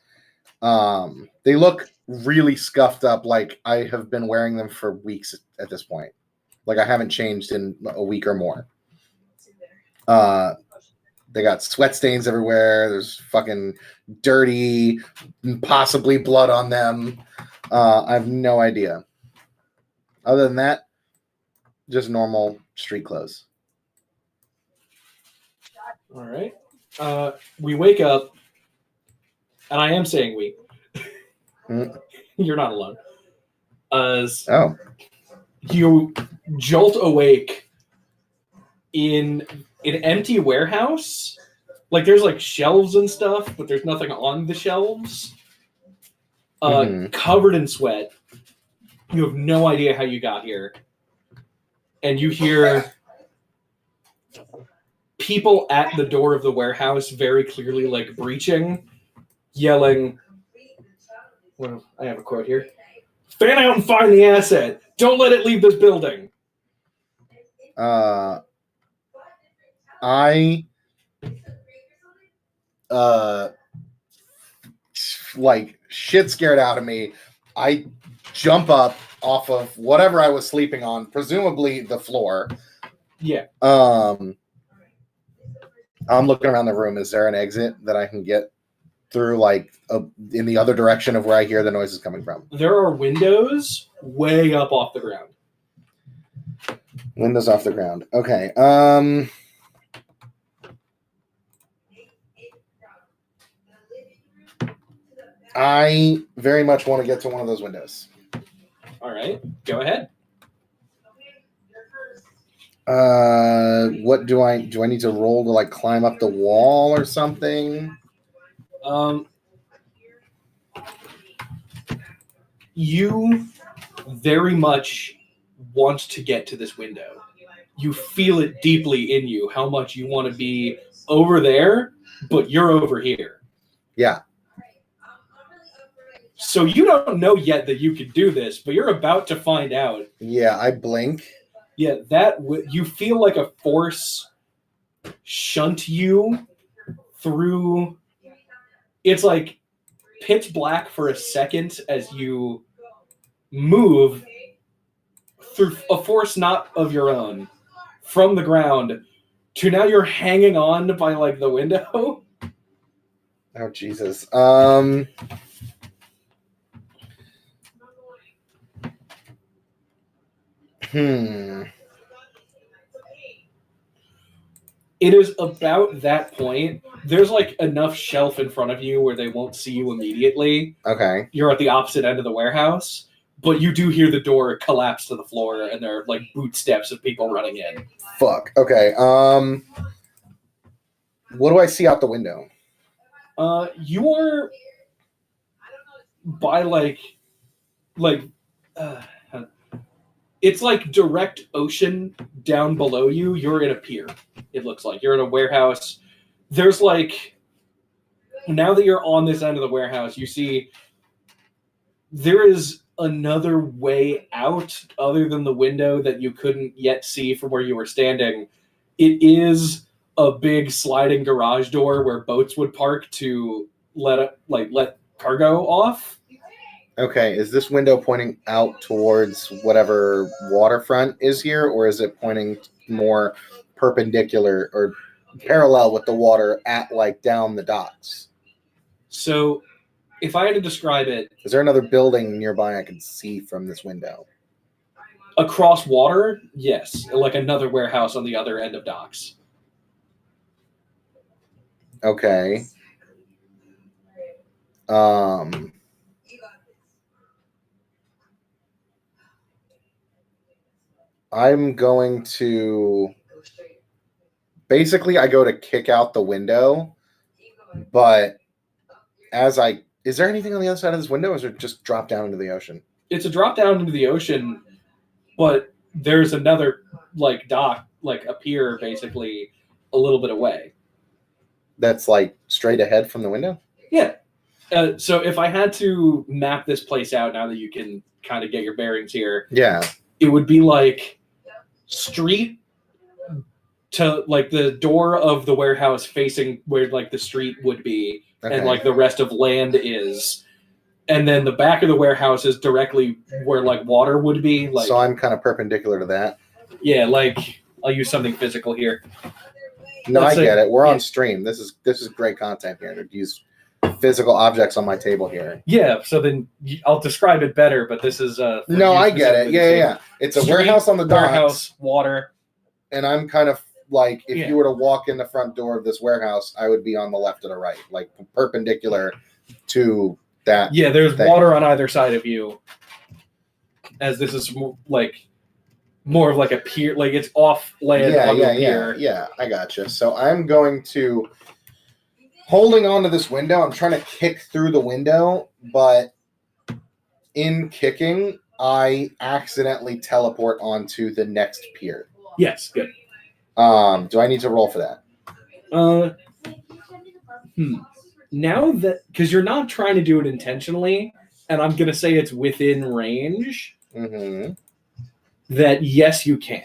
They look really scuffed up, like I have been wearing them for weeks at this point. Like I haven't changed in a week or more. They got sweat stains everywhere. There's fucking dirty, possibly blood on them. I have no idea. Other than that, just normal street clothes. All right. We wake up, and I am saying we. You're not alone. You jolt awake in an empty warehouse. Like there's like shelves and stuff, but there's nothing on the shelves. Covered in sweat. You have no idea how you got here. And you hear people at the door of the warehouse very clearly like breaching, yelling. Well, I have a quote here. Fan out and find the asset. Don't let it leave this building. Like shit scared out of me. I jump up off of whatever I was sleeping on, presumably the floor. Yeah. I'm looking around the room. Is there an exit that I can get through, like in the other direction of where I hear the noises coming from? There are windows way up off the ground. Windows off the ground. Okay. I very much want to get to one of those windows. All right, go ahead. What do I need to roll to like climb up the wall or something? You very much want to get to this window. You feel it deeply in you how much you want to be over there, but you're over here. Yeah. So you don't know yet that you can do this, but you're about to find out. Yeah, I blink. Yeah, you feel like a force shunt you through. It's like pitch black for a second as you move through a force not of your own from the ground to now you're hanging on by like the window. Oh Jesus. It is about that point. There's like enough shelf in front of you where they won't see you immediately. Okay. You're at the opposite end of the warehouse, but you do hear the door collapse to the floor and there are like boot steps of people running in. Fuck. Okay. What do I see out the window? You are by it's like direct ocean down below you. You're in a pier. It looks like you're in a warehouse. There's like, now that you're on this end of the warehouse, you see there is another way out other than the window that you couldn't yet see from where you were standing. It is a big sliding garage door where boats would park to let cargo off. Okay, is this window pointing out towards whatever waterfront is here, or is it pointing more perpendicular or parallel with the water at like down the docks? So, if I had to describe it... Is there another building nearby I can see from this window? Across water? Yes. Like another warehouse on the other end of docks. Okay. I'm going to... Basically, I go to kick out the window, but as I... Is there anything on the other side of this window, or is it just drop down into the ocean? It's a drop down into the ocean, but there's another, like, dock, like a pier, basically, a little bit away. That's like straight ahead from the window? Yeah. So if I had to map this place out now that you can kind of get your bearings here, Yeah. it would be like street to like the door of the warehouse facing where like the street would be, Okay. and like the rest of land is. And then the back of the warehouse is directly where like water would be. Like, so I'm kind of perpendicular to that. yeah, like I'll use something physical here. No, Let's I get say- it. We're yeah. on stream. This is great content here. To use physical objects on my table here. Yeah, so then I'll describe it better, but this is No, you I get it. specifically Yeah, to yeah, see. yeah. It's a Street, warehouse on the docks, warehouse, water. and I'm kind of like, if Yeah. you were to walk in the front door of this warehouse, I would be on the left or the right, like perpendicular to that. Yeah, there's thing. water on either side of you. As this is more of like a pier, like it's off land on the pier. Yeah. I gotcha. So I'm going to holding on to this window. I'm trying to kick through the window, but in kicking, I accidentally teleport onto the next pier. Yes, good. Do I need to roll for that? Now that because you're not trying to do it intentionally, and I'm gonna say it's within range. Mm-hmm. That yes, you can.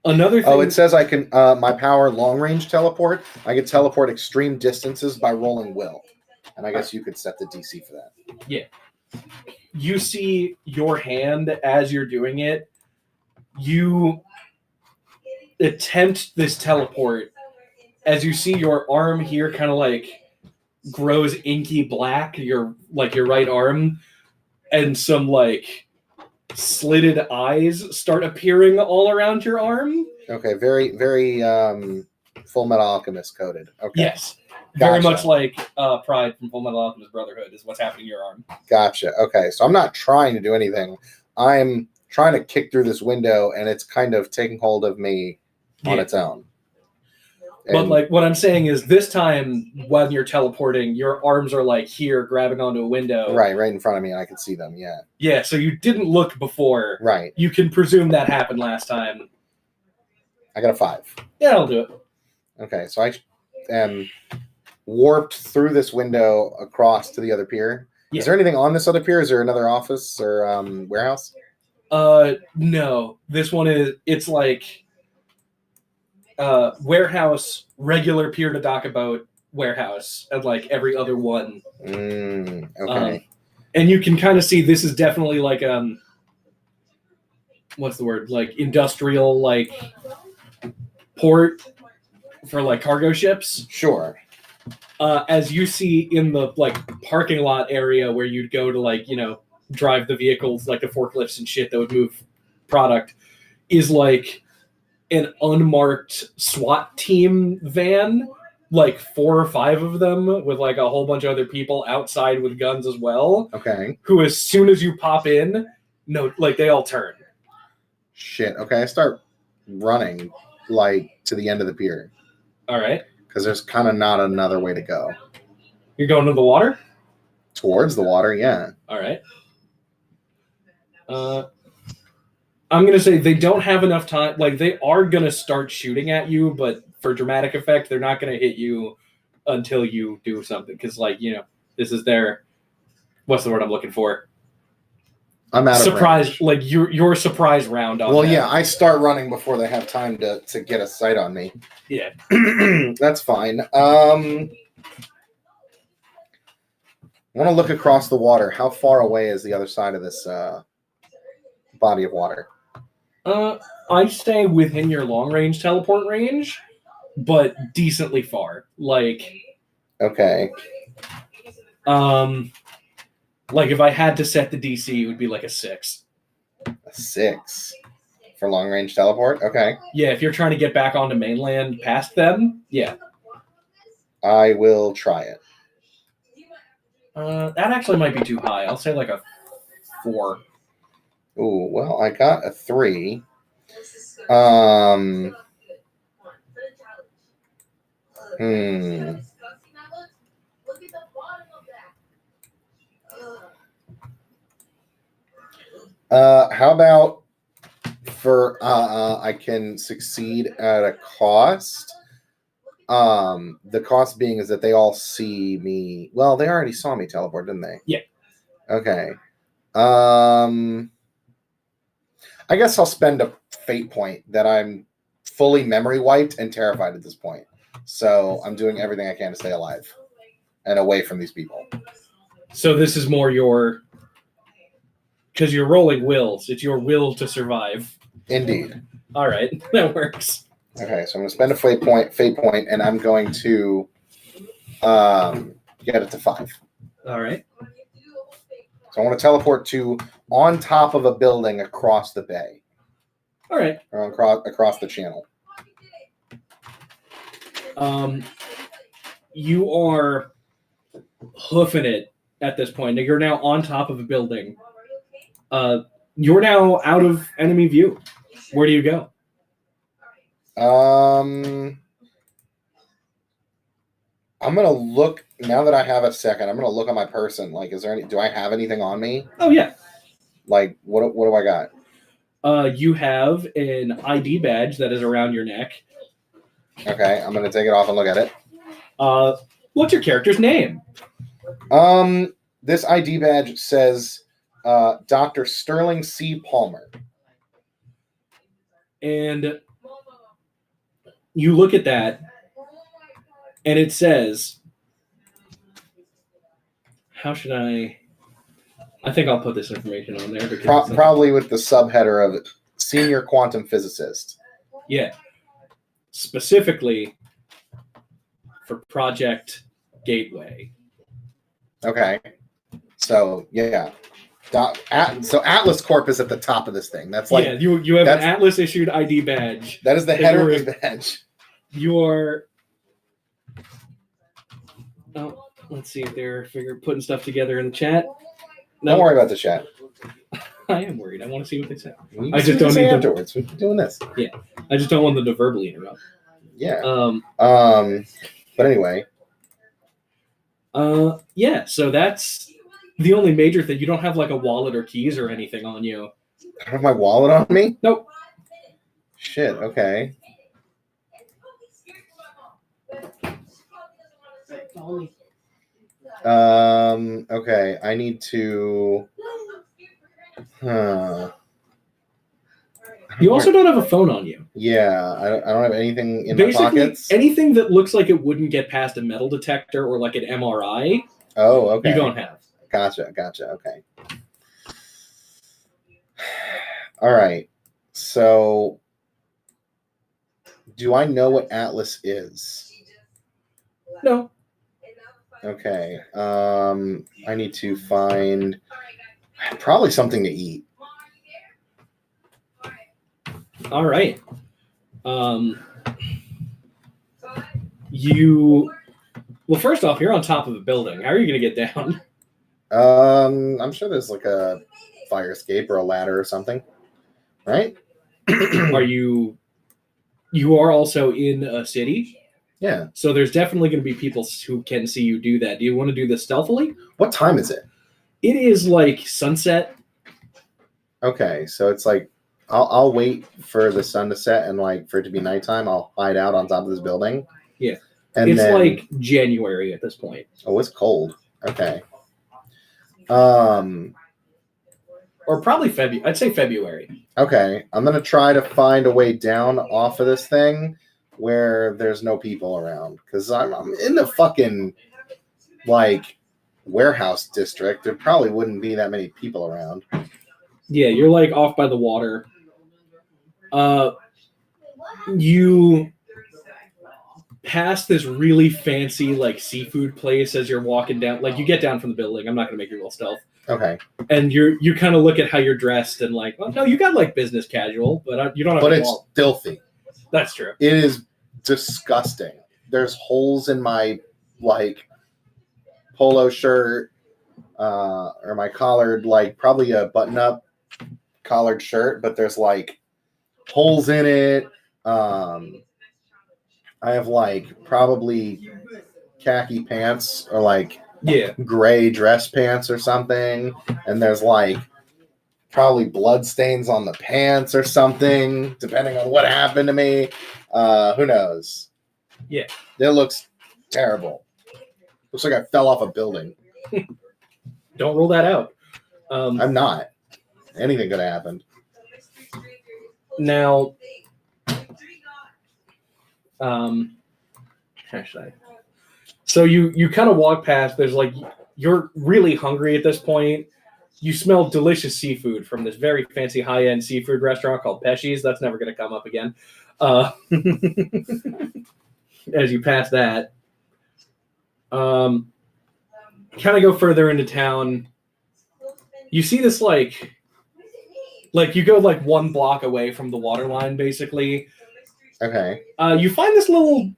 Another thing. Oh, it says I can. My power long range teleport. I can teleport extreme distances by rolling will, and I guess you could set the DC for that. You see your hand as you're doing it. You attempt this teleport as you see your arm here kind of like grows inky black, your right arm, and some like slitted eyes start appearing all around your arm. Okay, very, very Full Metal Alchemist coded. Okay. Yes. Very Gotcha. much like Pride from Full Metal Alchemist Brotherhood is what's happening to your arm. Gotcha. Okay, so I'm not trying to do anything. I'm trying to kick through this window, and it's kind of taking hold of me on its own. But And- like what I'm saying is this time when you're teleporting, your arms are like here grabbing onto a window. right in front of me, and I can see them. Yeah. Yeah, so you didn't look before. Right. You can presume that happened last time. I got a 5. Yeah, I'll do it. Okay, so I am warped through this window across to the other pier. Yeah. Is there anything on this other pier? Is there another office or warehouse? No. This one it's like warehouse, regular pier to dock a boat, warehouse, and like every other one. Okay. And you can kind of see this is definitely like what's the word? Like industrial like port for like cargo ships. Sure. As you see in the like parking lot area where you'd go to like, drive the vehicles like the forklifts and shit that would move product, is like an unmarked SWAT team van, like 4 or 5 of them with like a whole bunch of other people outside with guns as well, Okay. who as soon as you pop in, they all turn. Shit. Okay, I start running like to the end of the pier All right. because there's kind of not another way to go. You're going to the water? Towards the water, yeah. All right. I'm going to say they don't have enough time. Like, they are going to start shooting at you, but for dramatic effect, they're not going to hit you until you do something. Because, this is their... What's the word I'm looking for? I'm out of surprise, range. like your surprise round on Well, that. yeah, I start running before they have time to get a sight on me. Yeah. That's fine. I want to look across the water. How far away is the other side of this body of water? I stay within your long range teleport range, but decently far. Okay. Like if I had to set the DC, it would be like a 6. A 6 for long range teleport? Okay. Yeah, if you're trying to get back onto mainland past them, yeah. I will try it. That actually might be too high. I'll say like a 4. Ooh, well, I got a 3. How about I can succeed at a cost. The cost being is that they all see me. Well, they already saw me teleport, didn't they? Yeah. Okay. I guess I'll spend a fate point that I'm fully memory wiped and terrified at this point. So I'm doing everything I can to stay alive and away from these people. So this is more your, because you're rolling wills. It's your will to survive. Indeed. All right, that works. Okay, so I'm going to spend a fate point, and I'm going to get it to 5. All right. So I want to teleport to on top of a building across the bay. All right. Or across the channel. You are hoofing it at this point. You're now on top of a building. You're now out of enemy view. Where do you go? I'm gonna look now that I have a second. I'm gonna look at my person. Like, is there any? Do I have anything on me? Oh yeah. Like, what do I got? You have an ID badge that is around your neck. Okay, I'm gonna take it off and look at it. What's your character's name? This ID badge says Dr. Sterling C. Palmer. And you look at that, and it says, how should I think I'll put this information on there. Because probably with the subheader of Senior Quantum Physicist. Yeah. Specifically for Project Gateway. Okay. So, yeah. So Atlas Corp is at the top of this thing. That's like you have an Atlas issued ID badge. That is the header of the badge. You're let's see if they're putting stuff together in the chat. No. Don't worry about the chat. I am worried. I want to see what they say. I just don't need afterwards. We're doing this. Yeah. I just don't want them to verbally interrupt. Yeah. But anyway. Yeah, so that's the only major thing. You don't have like a wallet or keys or anything on you. I don't have my wallet on me? Nope. Shit, okay. Okay, I need to You also don't have a phone on you. Yeah, I don't have anything in my pockets. Anything that looks like it wouldn't get past a metal detector or like an MRI. Oh, okay. You don't have. Gotcha. Okay. All right. So, do I know what Atlas is? No. Okay. I need to find probably something to eat. All right. Well, first off, you're on top of a building. How are you going to get down? I'm sure there's like a fire escape or a ladder or something, right? You are also in a city? Yeah. So there's definitely going to be people who can see you do that. Do you want to do this stealthily? What time is it? It is like sunset. Okay, so it's like I'll wait for the sun to set and like for it to be nighttime. I'll hide out on top of this building. Yeah. And it's then, like January at this point. Oh, it's cold. Okay. Or probably February. I'd say February. Okay. I'm going to try to find a way down off of this thing where there's no people around. Because I'm in the fucking, like, warehouse district. There probably wouldn't be that many people around. Yeah, you're, like, off by the water. You pass this really fancy, like, seafood place as you're walking down. Like, you get down from the building. I'm not going to make you roll stealth. Okay. And you kind of look at how you're dressed and like, well, no, you got like business casual, but you don't have. But it's filthy. That's true. It is disgusting. There's holes in my like polo shirt or my collared, like probably a button-up collared shirt, but there's like holes in it. I have like probably khaki pants or like. Yeah, gray dress pants or something, and there's like probably blood stains on the pants or something, depending on what happened to me. Who knows? Yeah. It looks terrible. Looks like I fell off a building. Don't rule that out. I'm not. Anything could have happened. Now, how should I? So you kind of walk past. There's like you're really hungry at this point. You smell delicious seafood from this very fancy high-end seafood restaurant called Pesci's. That's never going to come up again. As you pass that, kind of go further into town. You see this like you go like 1 block away from the water line, basically. Okay. You find this little,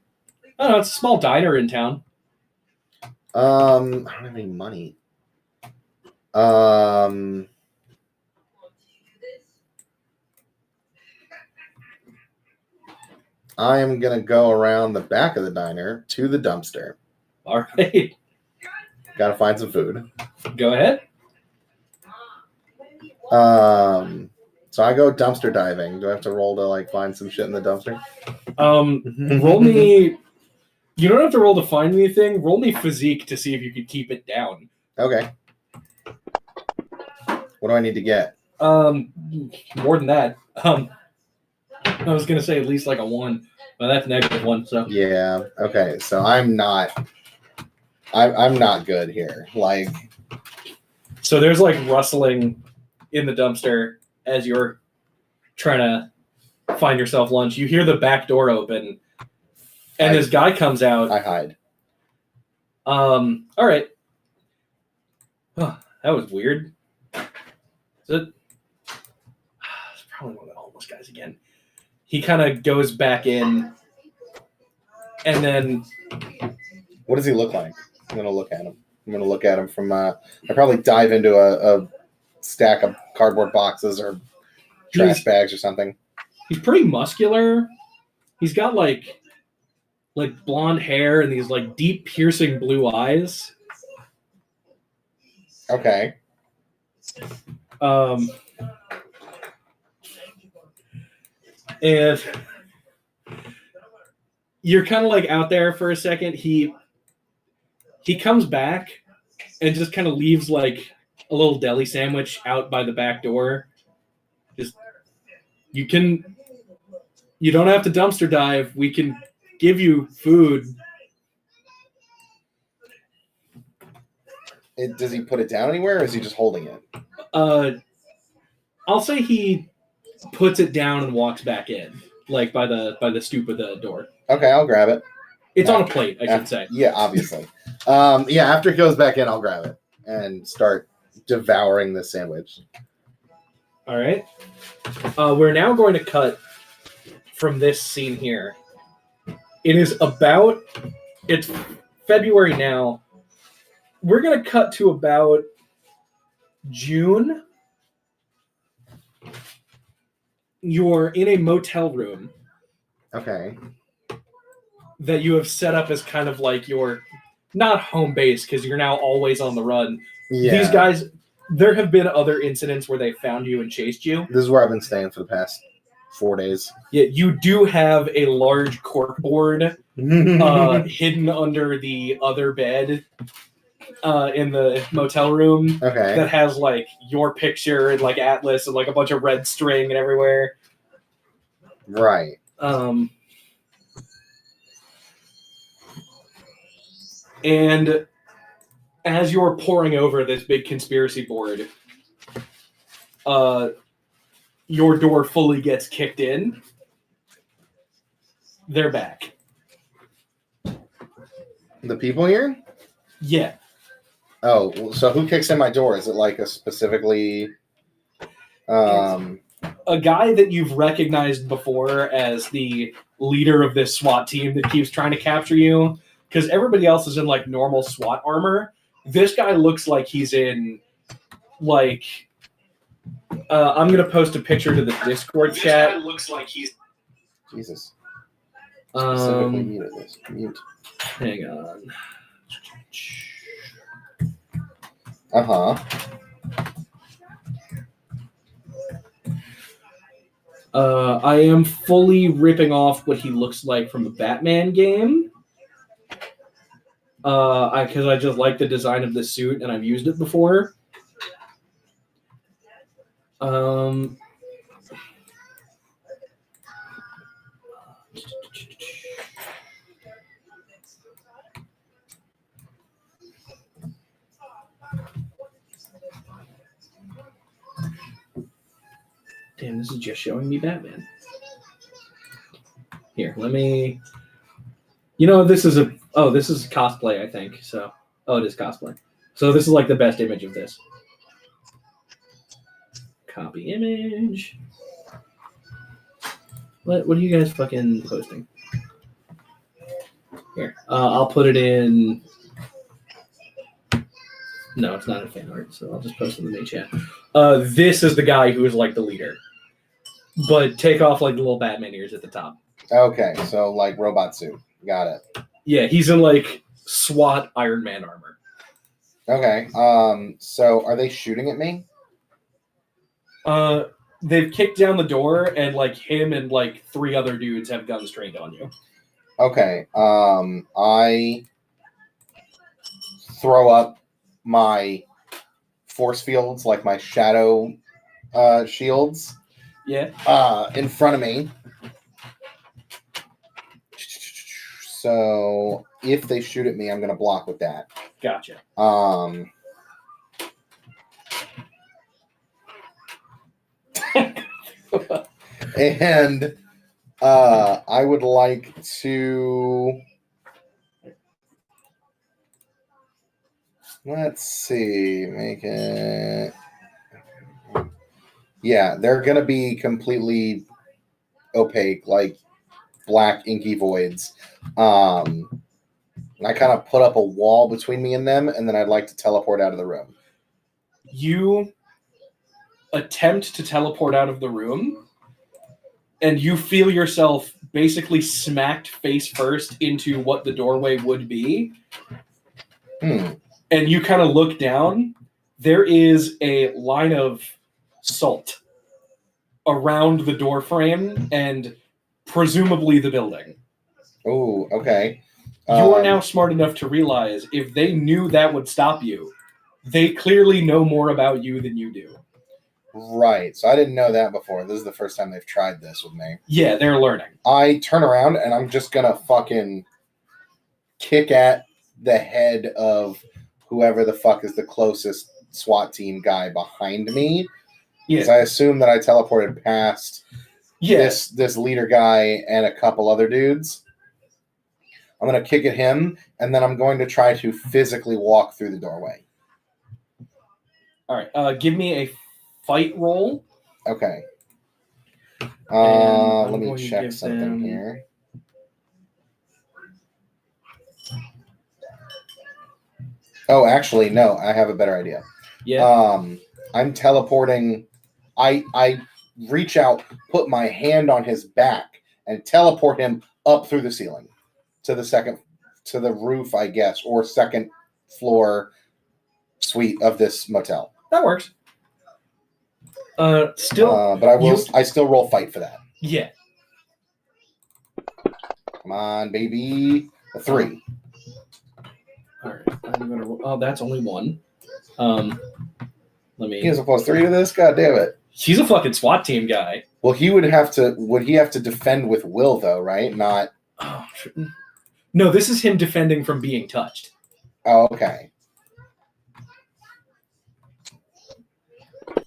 I don't know, it's a small diner in town. I don't have any money. I am gonna go around the back of the diner to the dumpster. All right. Gotta find some food. Go ahead. So I go dumpster diving. Do I have to roll to like find some shit in the dumpster? Roll me. You don't have to roll to find anything. Roll me physique to see if you can keep it down. Okay. What do I need to get? More than that. I was gonna say at least like a 1, but that's -1. So Yeah. Okay. So I'm not good here. Like, so there's like rustling in the dumpster as you're trying to find yourself lunch. You hear the back door open, and this guy comes out. I hide. All right. Huh, that was weird. Is it? It's probably one of the homeless guys again. He kind of goes back in, and then What does he look like? I'm gonna look at him. I'm gonna look at him from. I probably dive into a stack of cardboard boxes or trash bags or something. he's pretty muscular. He's got like blonde hair and these like deep piercing blue eyes. Okay. And you're kind of like out there for a second. He comes back and just kind of leaves like a little deli sandwich out by the back door. Just you don't have to dumpster dive. We can give you food. Does he put it down anywhere, or is he just holding it? I'll say he puts it down and walks back in, like by the stoop of the door. Okay, I'll grab it. It's on a plate, I should say. Yeah, obviously. Yeah, after he goes back in, I'll grab it and start devouring the sandwich. All right. We're now going to cut from this scene here. It's February now. We're going to cut to about June. You're in a motel room. Okay. That you have set up as kind of like your, not home base, because you're now always on the run. Yeah. These guys, there have been other incidents where they found you and chased you. This is where I've been staying for the past 4 days. Yeah, you do have a large corkboard hidden under the other bed in the motel room. Okay. That has like your picture and like Atlas and like a bunch of red string and everywhere. Right. And as you're poring over this big conspiracy board, your door fully gets kicked in. They're back. The people here? Yeah. Oh, so who kicks in my door? Is it like a specifically... A guy that you've recognized before as the leader of this SWAT team that keeps trying to capture you, because everybody else is in like normal SWAT armor. This guy looks like he's in like I'm gonna post a picture to the Discord chat. This guy looks like he's Jesus. Specifically muted this. Mute. Hang on. I am fully ripping off what he looks like from the Batman game. Because I just like the design of this suit and I've used it before. Damn, this is just showing me Batman. Here, let me... this is cosplay, I think. So, it is cosplay. So this is like the best image of this. Copy image. What are you guys fucking posting? Here, I'll put it in... No, it's not a fan art, so I'll just post it in the main chat. This is the guy who is like the leader. But take off like the little Batman ears at the top. Okay, so like robot suit. Got it. Yeah, he's in like SWAT Iron Man armor. Okay. So are they shooting at me? They've kicked down the door and like him and like 3 other dudes have guns trained on you. Okay. I throw up my force fields, like my shadow shields. Yeah. In front of me. So if they shoot at me, I'm gonna block with that. Gotcha. And I would like to... Let's see. Make it... Yeah, they're going to be completely opaque, like black inky voids. I kind of put up a wall between me and them, and then I'd like to teleport out of the room. You attempt to teleport out of the room, and you feel yourself basically smacked face first into what the doorway would be. And you kind of look down. There is a line of salt around the door frame and presumably the building. Oh, okay. You are now smart enough to realize if they knew that would stop you, they clearly know more about you than you do. Right. So I didn't know that before. This is the first time they've tried this with me. Yeah, they're learning. I turn around and I'm just going to fucking kick at the head of whoever the fuck is the closest SWAT team guy behind me. Because I assume that I teleported past this leader guy and a couple other dudes. I'm going to kick at him, and then I'm going to try to physically walk through the doorway. All right. Give me a fight roll. Okay. Let me check something here. Oh, actually, no. I have a better idea. Yeah. I'm teleporting. I reach out, put my hand on his back, and teleport him up through the ceiling to the roof, I guess, or second floor suite of this motel. That works. But I still roll fight for that. Yeah. Come on, baby. A 3. All right. I'm gonna. Oh, that's only 1. Let me. He has a +3 to this. God damn it. He's a fucking SWAT team guy. Well, he would have to. Would he have to defend with will though? Right? Not. Oh, no, this is him defending from being touched. Oh, okay.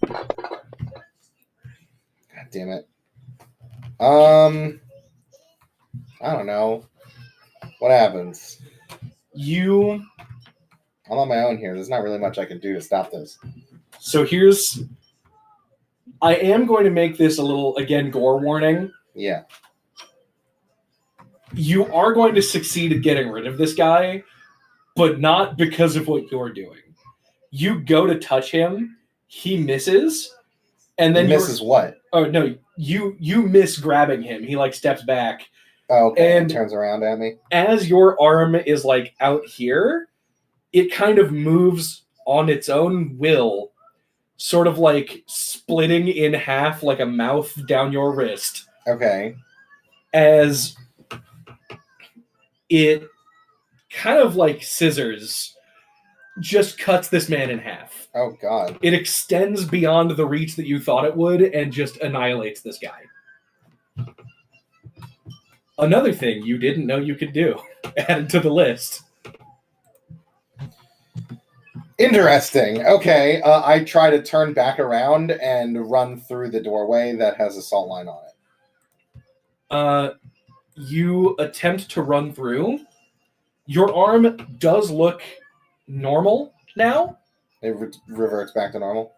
God damn it. I don't know. What happens? I'm on my own here. There's not really much I can do to stop this. So I am going to make this a little, again, gore warning. Yeah. You are going to succeed at getting rid of this guy, but not because of what you're doing. You go to touch him, he misses, and then he misses what? Oh no, you miss grabbing him. He like steps back. Oh, okay. And turns around at me. As your arm is like out here, it kind of moves on its own will sort of like splitting in half like a mouth down your wrist. Okay. As it kind of like scissors just cuts this man in half. Oh, God. It extends beyond the reach that you thought it would and just annihilates this guy. Another thing you didn't know you could do, added to the list. Interesting. Okay. I try to turn back around and run through the doorway that has a salt line on it. You attempt to run through. Your arm does look normal now. It reverts back to normal.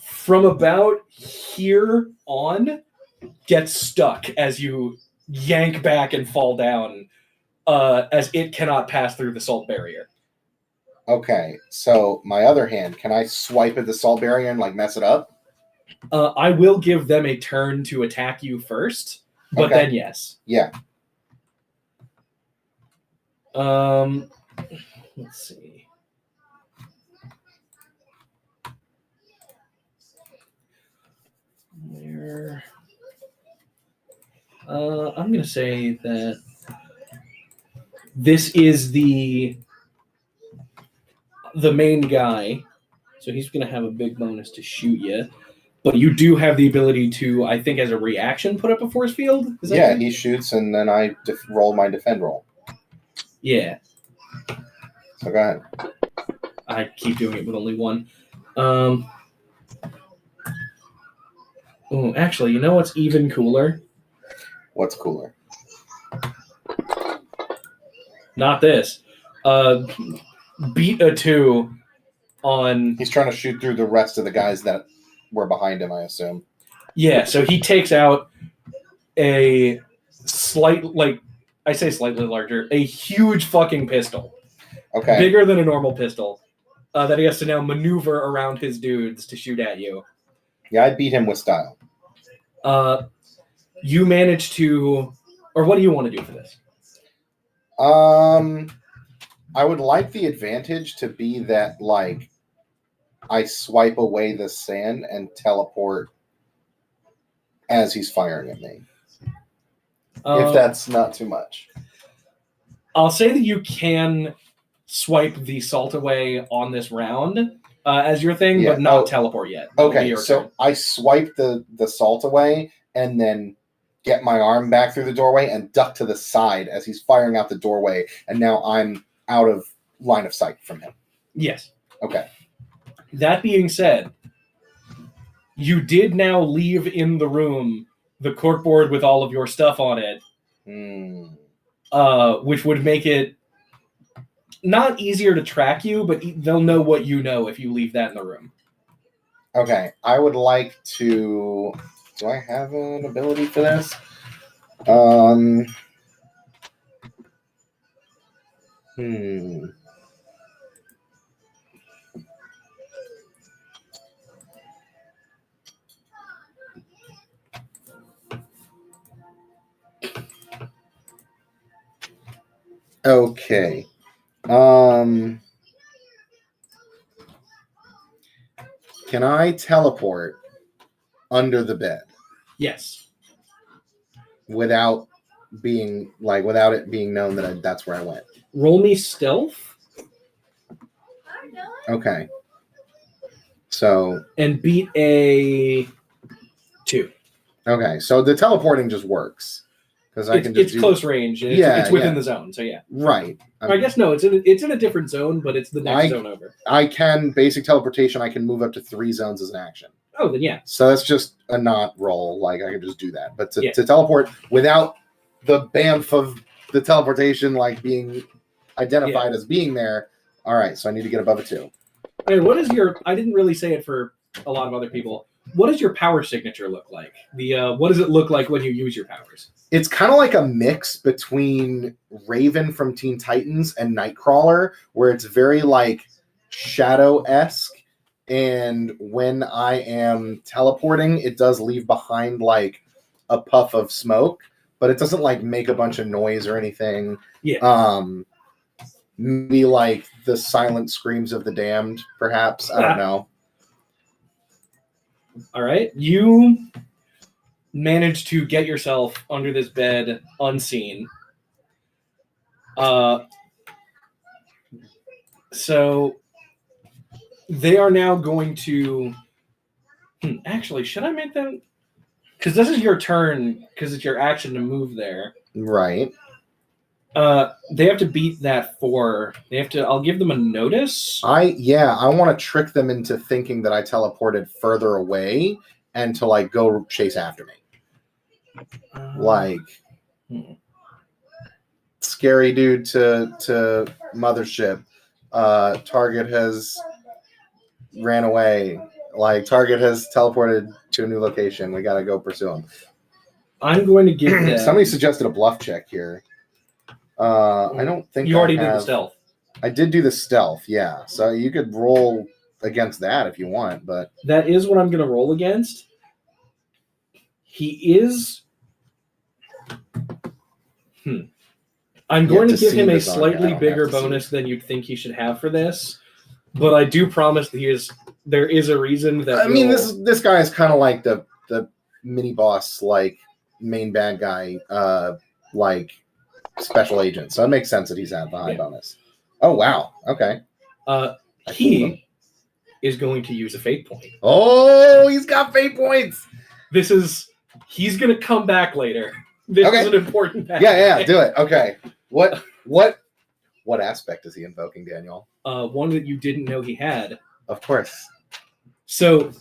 From about here on, gets stuck as you yank back and fall down, as it cannot pass through the salt barrier. Okay, so my other hand, can I swipe at the salt barrier and like mess it up? I will give them a turn to attack you first, but Okay. then yes. Yeah. Let's see. Where? I'm gonna say that this is the main guy, so he's gonna have a big bonus to shoot you. But you do have the ability to, I think, as a reaction, put up a force field. Is that Yeah, right? he shoots and then I roll my defend roll. Yeah. So go ahead. I keep doing it with only one. Oh, actually, you know what's even cooler? What's cooler? Not this. Beat a 2 on... He's trying to shoot through the rest of the guys that were behind him, I assume. Yeah, so he takes out a slightly larger, a huge fucking pistol. Okay. Bigger than a normal pistol. That he has to now maneuver around his dudes to shoot at you. Yeah, I beat him with style. You manage to... Or what do you want to do for this? I would like the advantage to be that, like, I swipe away the sand and teleport as he's firing at me. If that's not too much. I'll say that you can swipe the salt away on this round as your thing, Yeah. but not teleport yet. That'll be Okay, your so turn. I swipe the salt away and then get my arm back through the doorway and duck to the side as he's firing out the doorway, and now I'm out of line of sight from him. Yes. Okay. That being said, you did now leave in the room the corkboard with all of your stuff on it, which would make it not easier to track you, but they'll know what you know if you leave that in the room. Okay, I would like to... Do I have an ability for this? Okay. Can I teleport under the bed Yes. without it being known that that's where I went? Roll me stealth Okay. So and beat a 2. okay, so the teleporting just works because I can just it's close range. It's, Yeah, it's within yeah. the zone, so yeah. Right. I guess no, it's in a different zone, but it's the next zone over. I can basic teleportation. I can move up to 3 zones as an action. Oh, then yeah. So that's just a not roll. Like I can just do that. But Yeah. to teleport without the bamf of the teleportation like being identified as being there. All right. So I need to get above a 2. Hey, what is your? I didn't really say it for a lot of other people. What does your power signature look like? What does it look like when you use your powers? It's kind of like a mix between Raven from Teen Titans and Nightcrawler, where it's very like Shadow-esque. And when I am teleporting, it does leave behind like a puff of smoke, but it doesn't like make a bunch of noise or anything. Yeah. Maybe like the silent screams of the damned, perhaps. I don't know. All right. You manage to get yourself under this bed unseen. So they are now going to. Actually, should I make them? Because this is your turn. Because it's your action to move there. Right. They have to beat that 4. They have to. I'll give them a notice. I want to trick them into thinking that I teleported further away and to like go chase after me. Like scary dude to mothership. Target has ran away. Like Target has teleported to a new location. We gotta go pursue him. I'm going to give them. Somebody suggested a bluff check here. I don't think you already did the stealth. I did do the stealth, yeah. So you could roll against that if you want, but that is what I'm going to roll against. He is. I'm going to give him a slightly bigger bonus than you'd think he should have for this, but I do promise that there is a reason that. I mean, this guy is kind of like the mini boss, like main bad guy, like special agent. So it makes sense that he's at the high bonus. Oh wow, okay. He is going to use a fate point. Oh, he's got fate points. He's going to come back later. This is an important battle. Yeah, do it. Okay. What aspect is he invoking, Daniel? One that you didn't know he had. Of course. So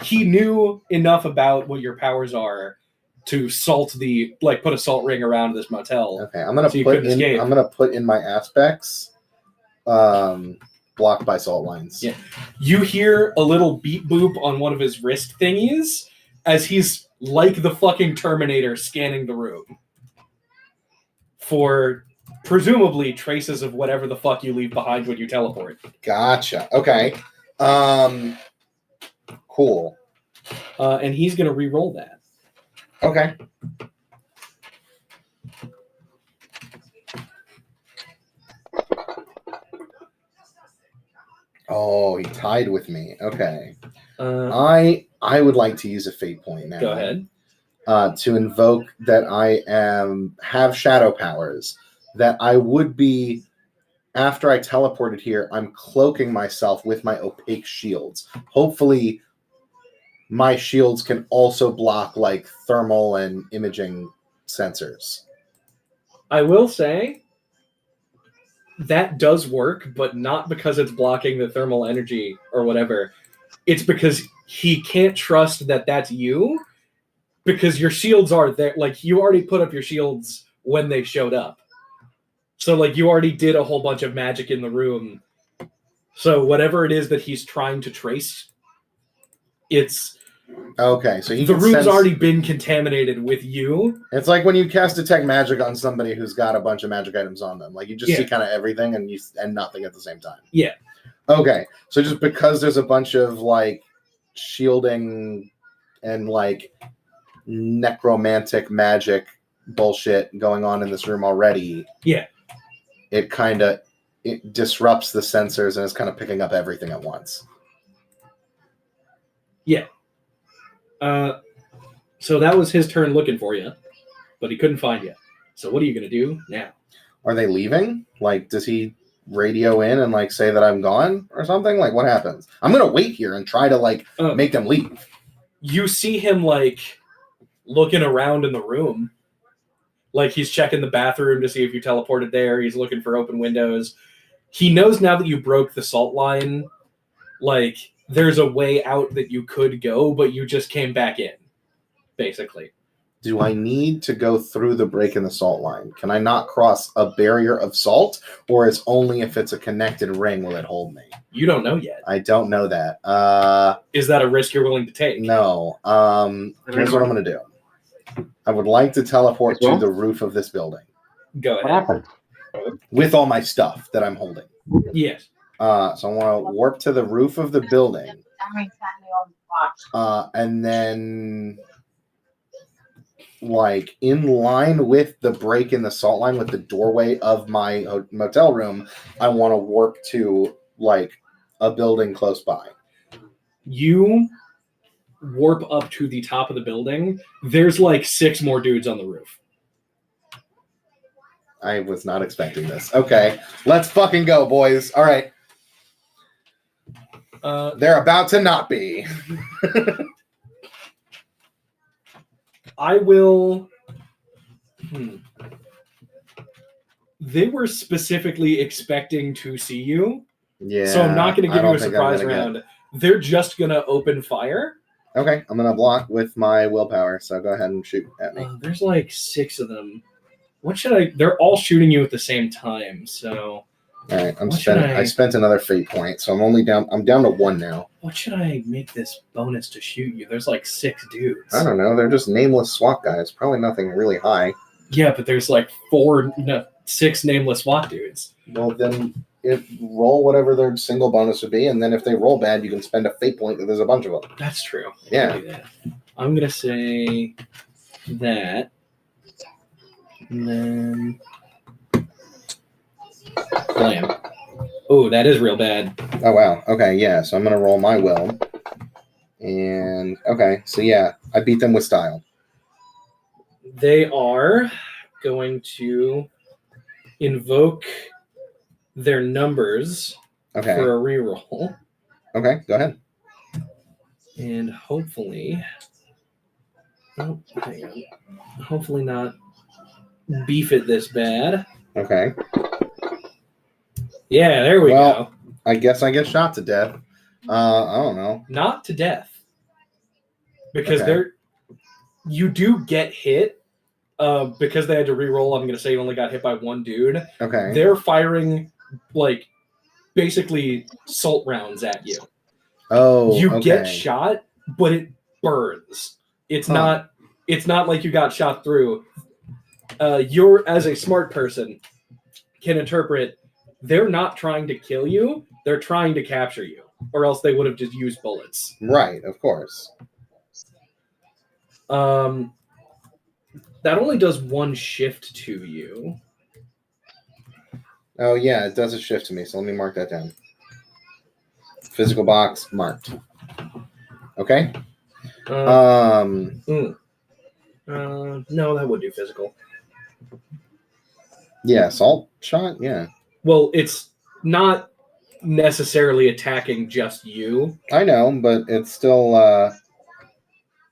he knew enough about what your powers are to put a salt ring around this motel. Okay, I'm gonna put in my aspects blocked by salt lines. Yeah. You hear a little beep boop on one of his wrist thingies as he's like the fucking Terminator scanning the room for presumably traces of whatever the fuck you leave behind when you teleport. Gotcha. Okay. Cool. And he's gonna re-roll that. Okay. Oh, he tied with me. Okay. I would like to use a fate point now. Go ahead. To invoke that I have shadow powers. That I would be after I teleported here. I'm cloaking myself with my opaque shields. Hopefully, my shields can also block like thermal and imaging sensors. I will say that does work, but not because it's blocking the thermal energy or whatever. It's because he can't trust that that's you, because your shields are there. Like, you already put up your shields when they showed up. So, like, you already did a whole bunch of magic in the room. So whatever it is that he's trying to trace, it's... Okay, so the room's already been contaminated with you. It's like when you cast detect magic on somebody who's got a bunch of magic items on them. Like, you just see kind of everything and nothing at the same time. Yeah. Okay, so just because there's a bunch of like shielding and like necromantic magic bullshit going on in this room already, it disrupts the sensors and it's kind of picking up everything at once. Yeah. So that was his turn looking for you, but he couldn't find you. So what are you going to do now? Are they leaving? Like, does he radio in and like say that I'm gone or something? Like, what happens? I'm going to wait here and try to like make them leave. You see him like looking around in the room. Like, he's checking the bathroom to see if you teleported there. He's looking for open windows. He knows now that you broke the salt line, like, there's a way out that you could go, but you just came back in, basically. Do I need to go through the break in the salt line? Can I not cross a barrier of salt, or is only if it's a connected ring will it hold me? You don't know yet. I don't know that. Is that a risk you're willing to take? No. Here's what I'm going to do. I would like to teleport to the roof of this building. Go ahead. What happened? With all my stuff that I'm holding. Yes. So I want to warp to the roof of the building. And then, like, in line with the break in the salt line, with the doorway of my motel room, I want to warp to, like, a building close by. You warp up to the top of the building, there's like 6 more dudes on the roof. I was not expecting this. Okay, let's fucking go, boys. All right. They're about to not be. I will. They were specifically expecting to see you. Yeah. So I'm not going to give you a surprise get- round. They're just going to open fire. Okay, I'm gonna block with my willpower. So go ahead and shoot at me. There's like 6 of them. What should I? They're all shooting you at the same time. So All right, I I spent another fate point, so I'm down to 1 now. what should I make this bonus to shoot you? There's like 6 dudes. I don't know. They're just nameless SWAT guys. Probably nothing really high. Yeah, but there's like 6 nameless SWAT dudes. Well, then roll whatever their single bonus would be, and then if they roll bad, you can spend a fate point. There's a bunch of them. That's true. Yeah. I'll do that. I'm gonna say that, and then blam. Oh, that is real bad. Oh wow. Okay, yeah. So I'm gonna roll my will, and okay. So yeah, I beat them with style. They are going to invoke their numbers Okay. for a reroll, Okay. Go ahead. and hopefully, oh, hang on. Hopefully not beef it this bad. Okay. Yeah, there we Well, go. I guess I get shot to death. I don't know. Not to death, because Okay. you do get hit. Because they had to reroll, I'm going to say you only got hit by 1 dude. Okay. They're firing like basically salt rounds at you. Oh. You get okay. shot, but it burns. It's Huh. not like you got shot through. You're, as a smart person, can interpret they're not trying to kill you, they're trying to capture you, or else they would have just used bullets. Right. Of course. That only does 1 shift to you. Oh yeah, it does a shift to me. So let me mark that down. Physical box marked. Okay. No, that would do physical. Yeah, assault shot. Yeah. Well, it's not necessarily attacking just you. I know, but it's still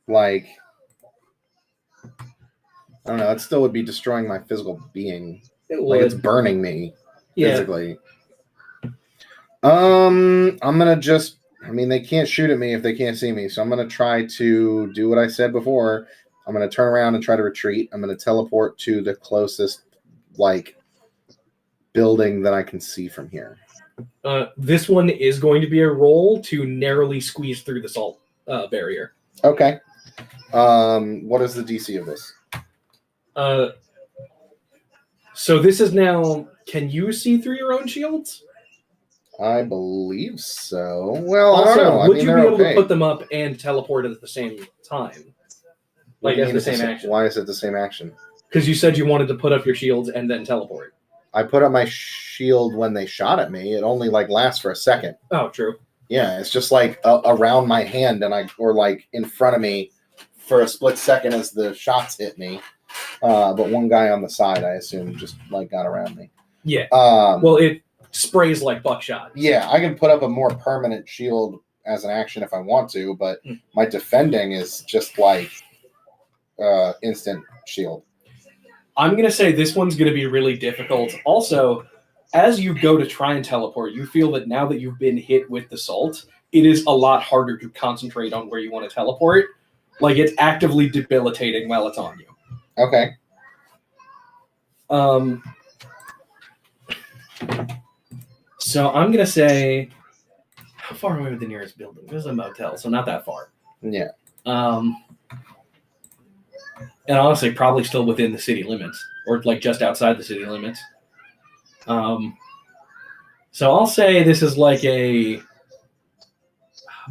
like I don't know. It still would be destroying my physical being. Like it's burning me physically. I'm gonna just. I mean, they can't shoot at me if they can't see me, so I'm gonna try to do what I said before. I'm gonna turn around and try to retreat. I'm gonna teleport to the closest like building that I can see from here. This one is going to be a roll to narrowly squeeze through the salt barrier. Okay. What is the DC of this? So this is now. Can you see through your own shields? I believe so. Well, Also, I don't know. I would mean, you be they're able okay. to put them up and teleport at the same time? What Like do you as mean the it's same action? Why is it the same action? Because you said you wanted to put up your shields and then teleport. I put up my shield when they shot at me. It only like lasts for a second. Oh, true. Yeah, it's just like around my hand or like in front of me for a split second as the shots hit me. But one guy on the side, I assume, just like got around me. Yeah. Well, Well, it sprays like buckshot. yeah, I can put up a more permanent shield as an action if I want to, but my defending is just like instant shield. I'm going to say this one's going to be really difficult. Also, as you go to try and teleport, you feel that now that you've been hit with the salt, it is a lot harder to concentrate on where you want to teleport. Like, it's actively debilitating while it's on you. Okay. So I'm going to say, how far away is the nearest building? This is a motel, so not that far. Yeah. And honestly, probably still within the city limits, or like just outside the city limits. So I'll say this is like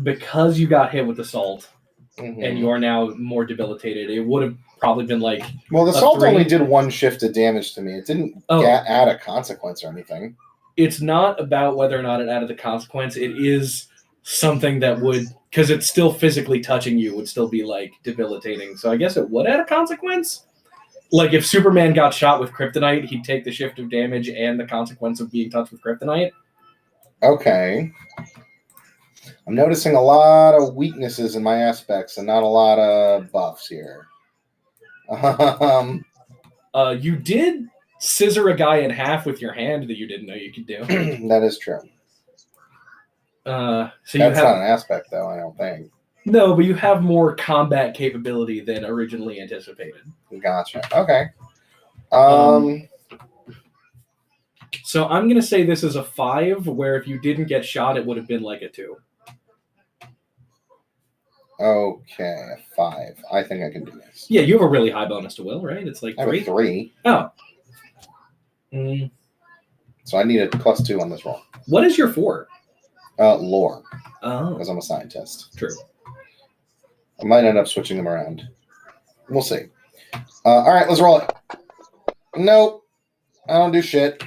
because you got hit with the salt and you are now more debilitated, it would have probably been like. Well, the a salt 3. only did 1 shift of damage to me. It didn't add a consequence or anything. It's not about whether or not it added a consequence. It is something that would, because it's still physically touching you, would still be like debilitating. So I guess it would add a consequence. Like if Superman got shot with kryptonite, he'd take the shift of damage and the consequence of being touched with kryptonite. Okay. I'm noticing a lot of weaknesses in my aspects and not a lot of buffs here. You did scissor a guy in half with your hand that you didn't know you could do. That is true. So That's you have not an aspect, though, I don't think. no, but you have more combat capability than originally anticipated. Gotcha. Okay. So I'm gonna say this is a 5, where if you didn't get shot, it would have been like a 2. Okay, a 5. I think I can do this. Yeah, you have a really high bonus to will, right? It's like I have 3. a 3. Oh. So I need a +2 on this roll. What is your 4? Lore, Oh, because I'm a scientist. true. I might end up switching them around. We'll see. All right, let's roll it. Nope. I don't do shit.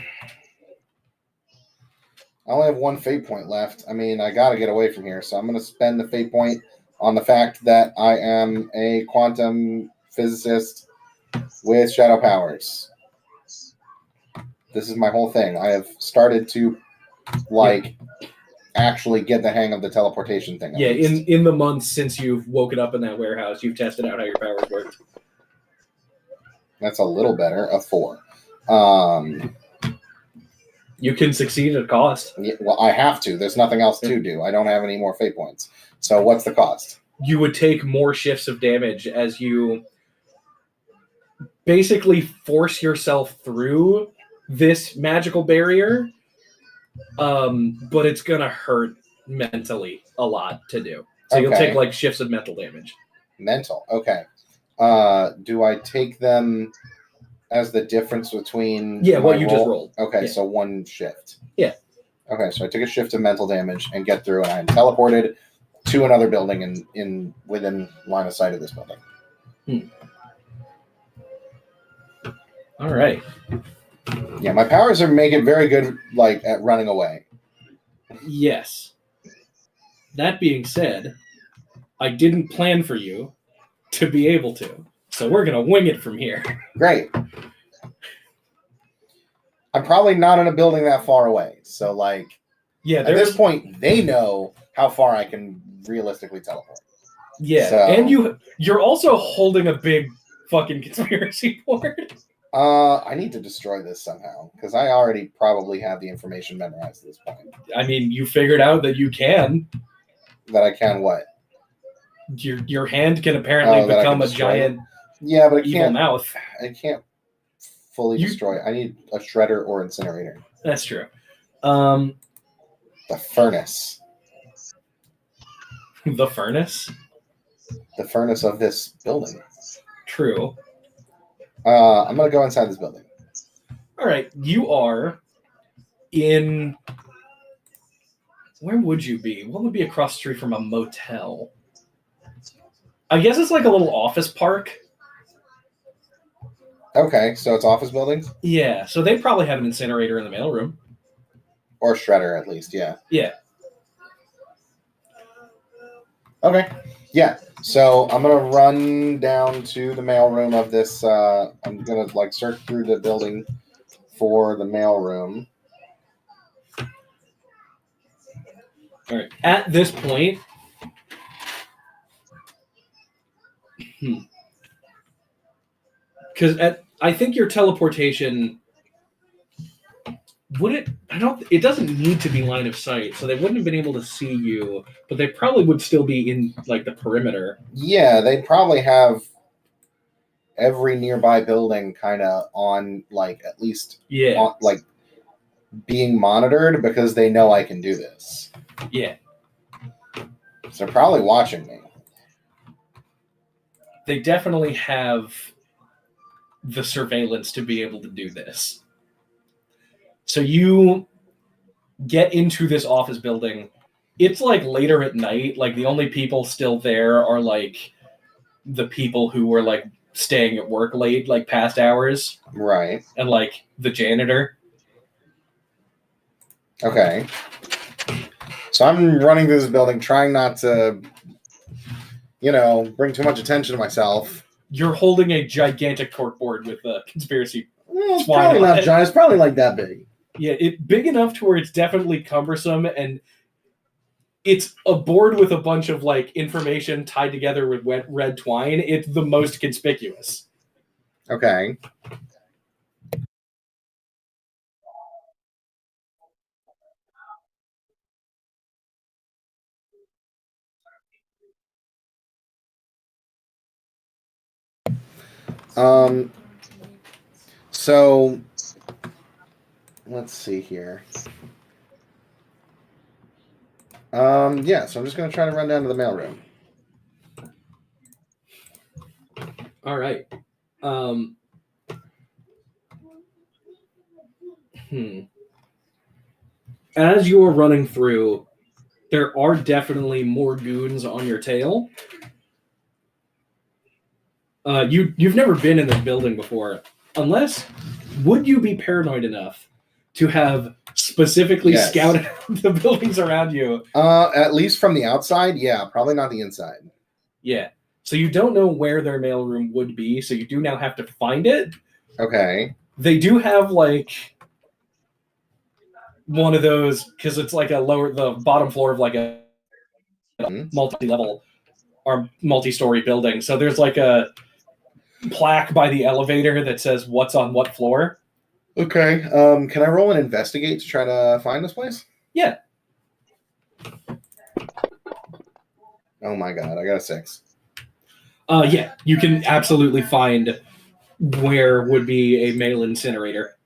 I only have 1 fate point left. I mean, I got to get away from here, so I'm going to spend the fate point on the fact that I am a quantum physicist with shadow powers. This is my whole thing. I have started to, actually get the hang of the teleportation thing. Yeah, in the months since you've woken up in that warehouse, you've tested out how your powers worked. That's a little better. A 4. You can succeed at a cost. Yeah, well, I have to. There's nothing else to do. I don't have any more fate points. So what's the cost? You would take more shifts of damage as you basically force yourself through this magical barrier, but it's going to hurt mentally a lot to do. So you'll take like shifts of mental damage. Mental. Okay. Do I take them as the difference between what you just rolled? Okay, Yeah. so 1 shift. Yeah. Okay, so I took a shift of mental damage and get through, and I'm teleported to another building within line of sight of this building. All right. Yeah, my powers make it very good, at running away. Yes. That being said, I didn't plan for you to be able to, so we're gonna wing it from here. Great. I'm probably not in a building that far away, so at this point, they know how far I can realistically teleport. Yeah, So, and you're also holding a big fucking conspiracy board. I need to destroy this somehow, because I already probably have the information memorized at this point. I mean, you figured out that you can. That I can what? Your hand can apparently become a giant but I evil can't, mouth. I can't fully destroy. I need a shredder or incinerator. That's true. The furnace. The furnace? The furnace of this building. True. I'm going to go inside this building. All right. You are in... Where would you be? What would be across the street from a motel? I guess it's like a little office park. Okay, so it's office buildings? Yeah, so they probably have an incinerator in the mailroom. Or shredder, at least, yeah. Yeah. Okay. Yeah. So I'm gonna run down to the mailroom of this. I'm gonna search through the building for the mailroom. All right. At this point, because I think your teleportation would it. I don't. It doesn't need to be line of sight, so they wouldn't have been able to see you, but they probably would still be in the perimeter. Yeah, they'd probably have every nearby building kind of on at least being monitored, because they know I can do this. Yeah. So they're probably watching me. They definitely have the surveillance to be able to do this. So you get into this office building. It's later at night. The only people still there are the people who were staying at work late, past hours. Right. And the janitor. Okay. So I'm running through this building, trying not to, bring too much attention to myself. You're holding a gigantic corkboard with a conspiracy. Well, it's Twine probably on not it. giant. It's probably like that big. Yeah, big enough to where it's definitely cumbersome, and it's a board with a bunch of like information tied together with red twine. It's the most conspicuous. Okay. So let's see here. Yeah, so I'm just gonna try to run down to the mailroom. All right. As you are running through, there are definitely more goons on your tail. You've never been in this building before, unless would you be paranoid enough to have specifically scouted the buildings around you? At least from the outside, yeah, probably not the inside. Yeah. So you don't know where their mailroom would be, so you do now have to find it. Okay. They do have like one of those because it's like the bottom floor of like a multi-level or multi-story building. So there's like a plaque by the elevator that says what's on what floor. Okay. Can I roll and investigate to try to find this place? Yeah. Oh my god, I got a 6. Yeah, you can absolutely find where would be a mail incinerator.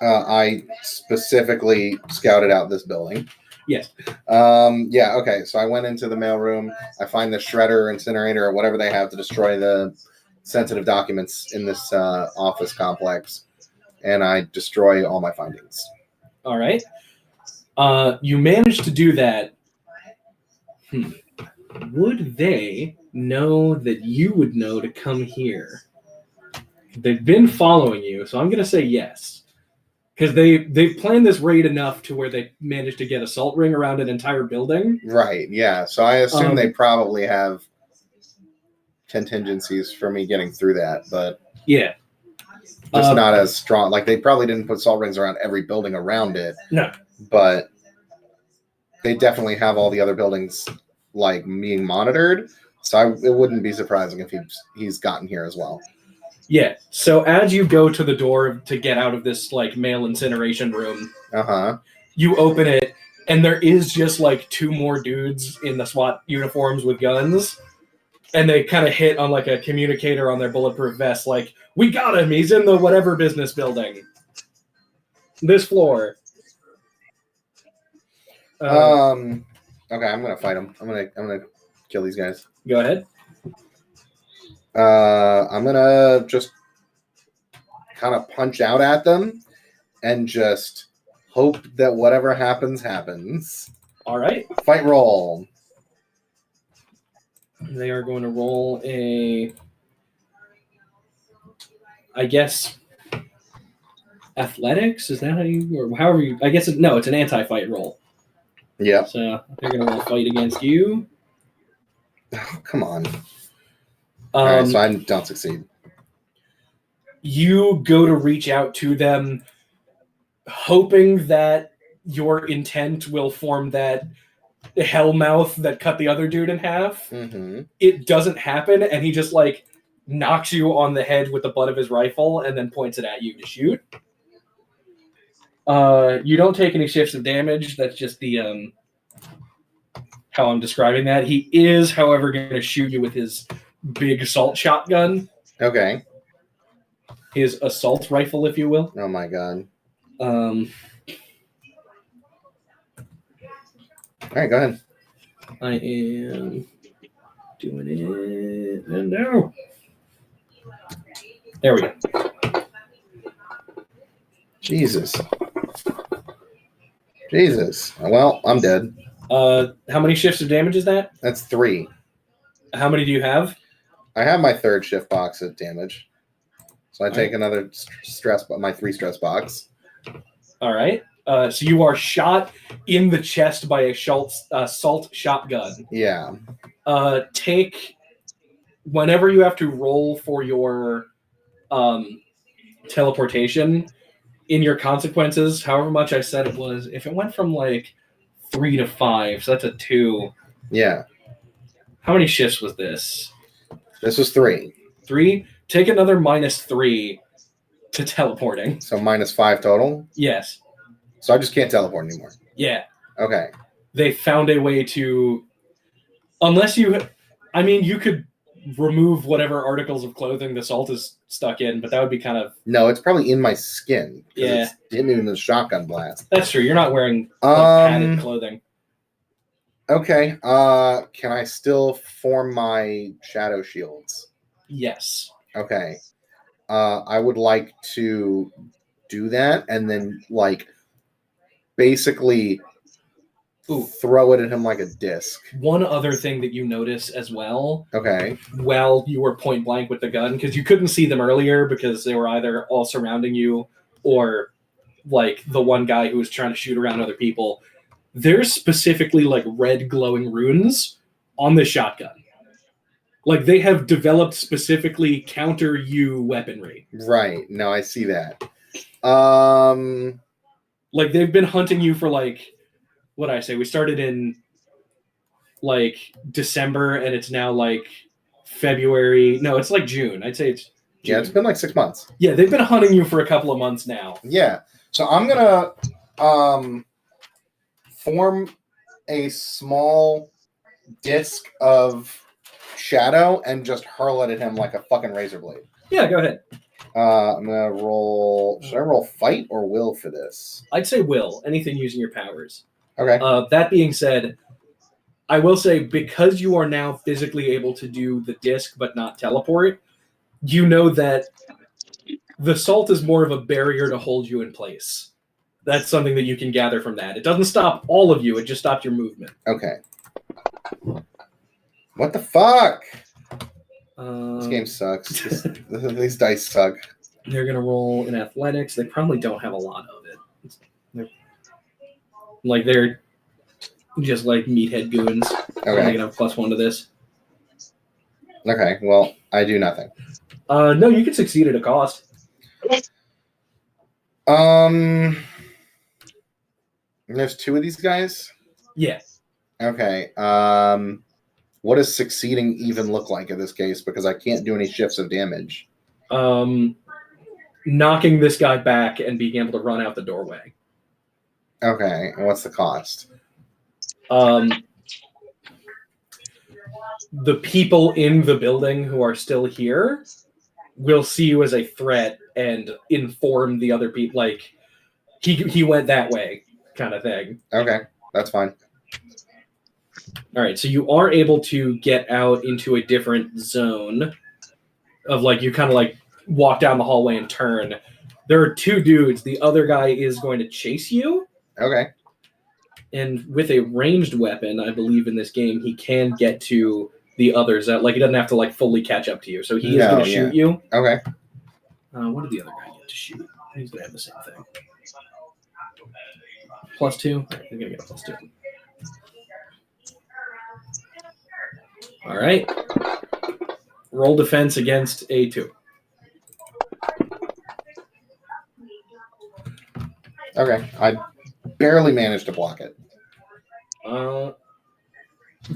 I specifically scouted out this building. Yes. Yeah, okay. So I went into the mailroom. I find the shredder, incinerator, or whatever they have to destroy the sensitive documents in this office complex, and I destroy all my findings. All right. You managed to do that. Would they know that you would know to come here? They've been following you, so I'm going to say yes. Because they've planned this raid enough to where they managed to get assault ring around an entire building. Right, yeah. So I assume they probably have contingencies for me getting through that, but yeah, just not as strong. Like, they probably didn't put assault rings around every building around it. No. But they definitely have all the other buildings, like, being monitored. So it wouldn't be surprising if he's gotten here as well. Yeah. So as you go to the door to get out of this like mail incineration room, you open it, and there is just like 2 more dudes in the SWAT uniforms with guns, and they kind of hit on like a communicator on their bulletproof vest, like, "We got him. He's in the whatever business building. This floor." Okay, I'm gonna fight him. I'm gonna kill these guys. Go ahead. I'm gonna just kind of punch out at them and just hope that whatever happens happens. All right. Fight roll. They are going to roll a, I guess, athletics. Is that how you, or however you? I guess no. It's an anti-fight roll. Yeah. So they're going to roll fight against you. Oh, come on. All right, so I don't succeed. You go to reach out to them, hoping that your intent will form that hell mouth that cut the other dude in half. Mm-hmm. It doesn't happen, and he just like knocks you on the head with the butt of his rifle and then points it at you to shoot. You don't take any shifts of damage. That's just the how I'm describing that. He is, however, going to shoot you with his big assault shotgun. Okay. His assault rifle, if you will. Oh my god. All right, go ahead. I am doing it, and now there we go. Jesus. Well, I'm dead. How many shifts of damage is that? That's 3. How many do you have? I have my 3rd shift box of damage. So I take another stress, my 3 stress box. All right. So you are shot in the chest by a salt shotgun. Yeah. Take whenever you have to roll for your teleportation in your consequences, however much I said it was, if it went from like 3 to 5, so that's a 2. Yeah. How many shifts was this? This was 3. 3? Take another -3 to teleporting. So -5 total? Yes. So I just can't teleport anymore. Yeah. Okay. They found a way to... Unless you... I mean, you could remove whatever articles of clothing the salt is stuck in, but that would be kind of... No, it's probably in my skin. Yeah. It's in the shotgun blast. That's true. You're not wearing padded clothing. Okay. Can I still form my shadow shields? Yes. Okay. I would like to do that and then like basically throw it at him like a disc. One other thing that you notice as well, Okay. while you were point blank with the gun, because you couldn't see them earlier because they were either all surrounding you or like the one guy who was trying to shoot around other people. There's specifically like red glowing runes on the shotgun. Like they have developed specifically counter you weaponry. Right. No, I see that. Like they've been hunting you for like, what I say? We started in like December and it's now like February. No, it's like June. I'd say it's June. Yeah, it's been like 6 months. Yeah, they've been hunting you for a couple of months now. Yeah. So I'm gonna form a small disc of shadow and just hurl it at him like a fucking razor blade. Yeah, go ahead. I'm gonna roll. Should I roll fight or will for this? I'd say will. Anything using your powers. Okay. That being said, I will say because you are now physically able to do the disc but not teleport, you know that the salt is more of a barrier to hold you in place. That's something that you can gather from that. It doesn't stop all of you, it just stops your movement. Okay. What the fuck? This game sucks. These dice suck. They're going to roll in athletics. They probably don't have a lot of it. They're just like meathead goons. Okay. They can have +1 to this. Okay, well, I do nothing. No, you can succeed at a cost. There's 2 of these guys? Yeah. Okay. What does succeeding even look like in this case? Because I can't do any shifts of damage. Knocking this guy back and being able to run out the doorway. Okay, and what's the cost? The people in the building who are still here will see you as a threat and inform the other people. Like, he went that way kind of thing. Okay, that's fine. All right, so you are able to get out into a different zone of like you kind of like walk down the hallway and turn. There are 2 dudes. The other guy is going to chase you. Okay. And with a ranged weapon, I believe in this game, he can get to the others. Like he doesn't have to like fully catch up to you. So he is going to shoot you. Okay. What did the other guy get to shoot? He's going to have the same thing. +2. Right, he's going to get a +2. All right. Roll defense against a 2. Okay. I barely managed to block it.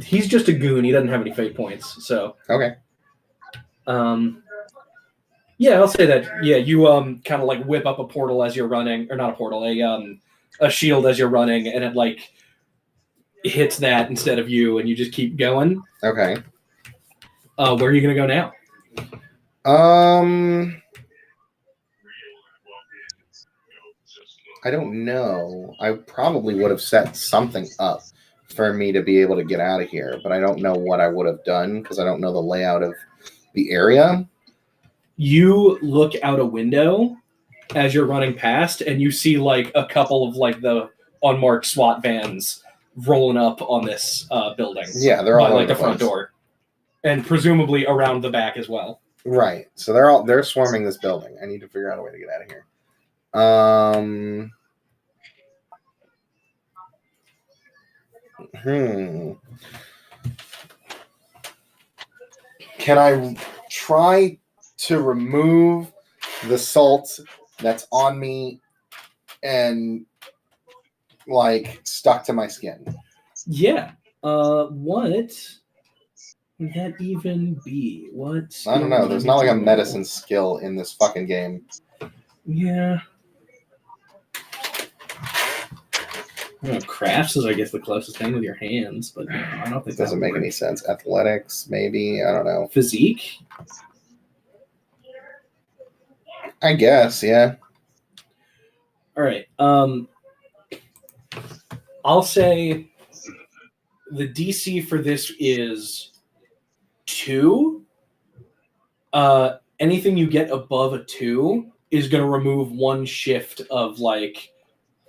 He's just a goon. He doesn't have any fate points. So. Okay. Yeah, I'll say that. Yeah, you kind of like whip up a portal as you're running, or not a portal, a shield as you're running, and it like hits that instead of you, and you just keep going. Okay. Where are you gonna go now? I don't know. I probably would have set something up for me to be able to get out of here, but I don't know what I would have done because I don't know the layout of the area. You look out a window as you're running past, and you see like a couple of like the unmarked SWAT vans rolling up on this building. Yeah, they're all by, like the place. front door, and presumably around the back as well. Right. So they're swarming this building. I need to figure out a way to get out of here. Can I try to remove the salt that's on me and like stuck to my skin? Yeah. What would that even be? What? I don't know. There's not like a medicine skill in this fucking game. Yeah. I don't know, crafts is, I guess, the closest thing with your hands, but no, I don't think It doesn't make any sense. Athletics, maybe. I don't know. Physique? I guess, yeah. All right. I'll say the DC for this is 2. Anything you get above a 2 is going to remove 1 shift of like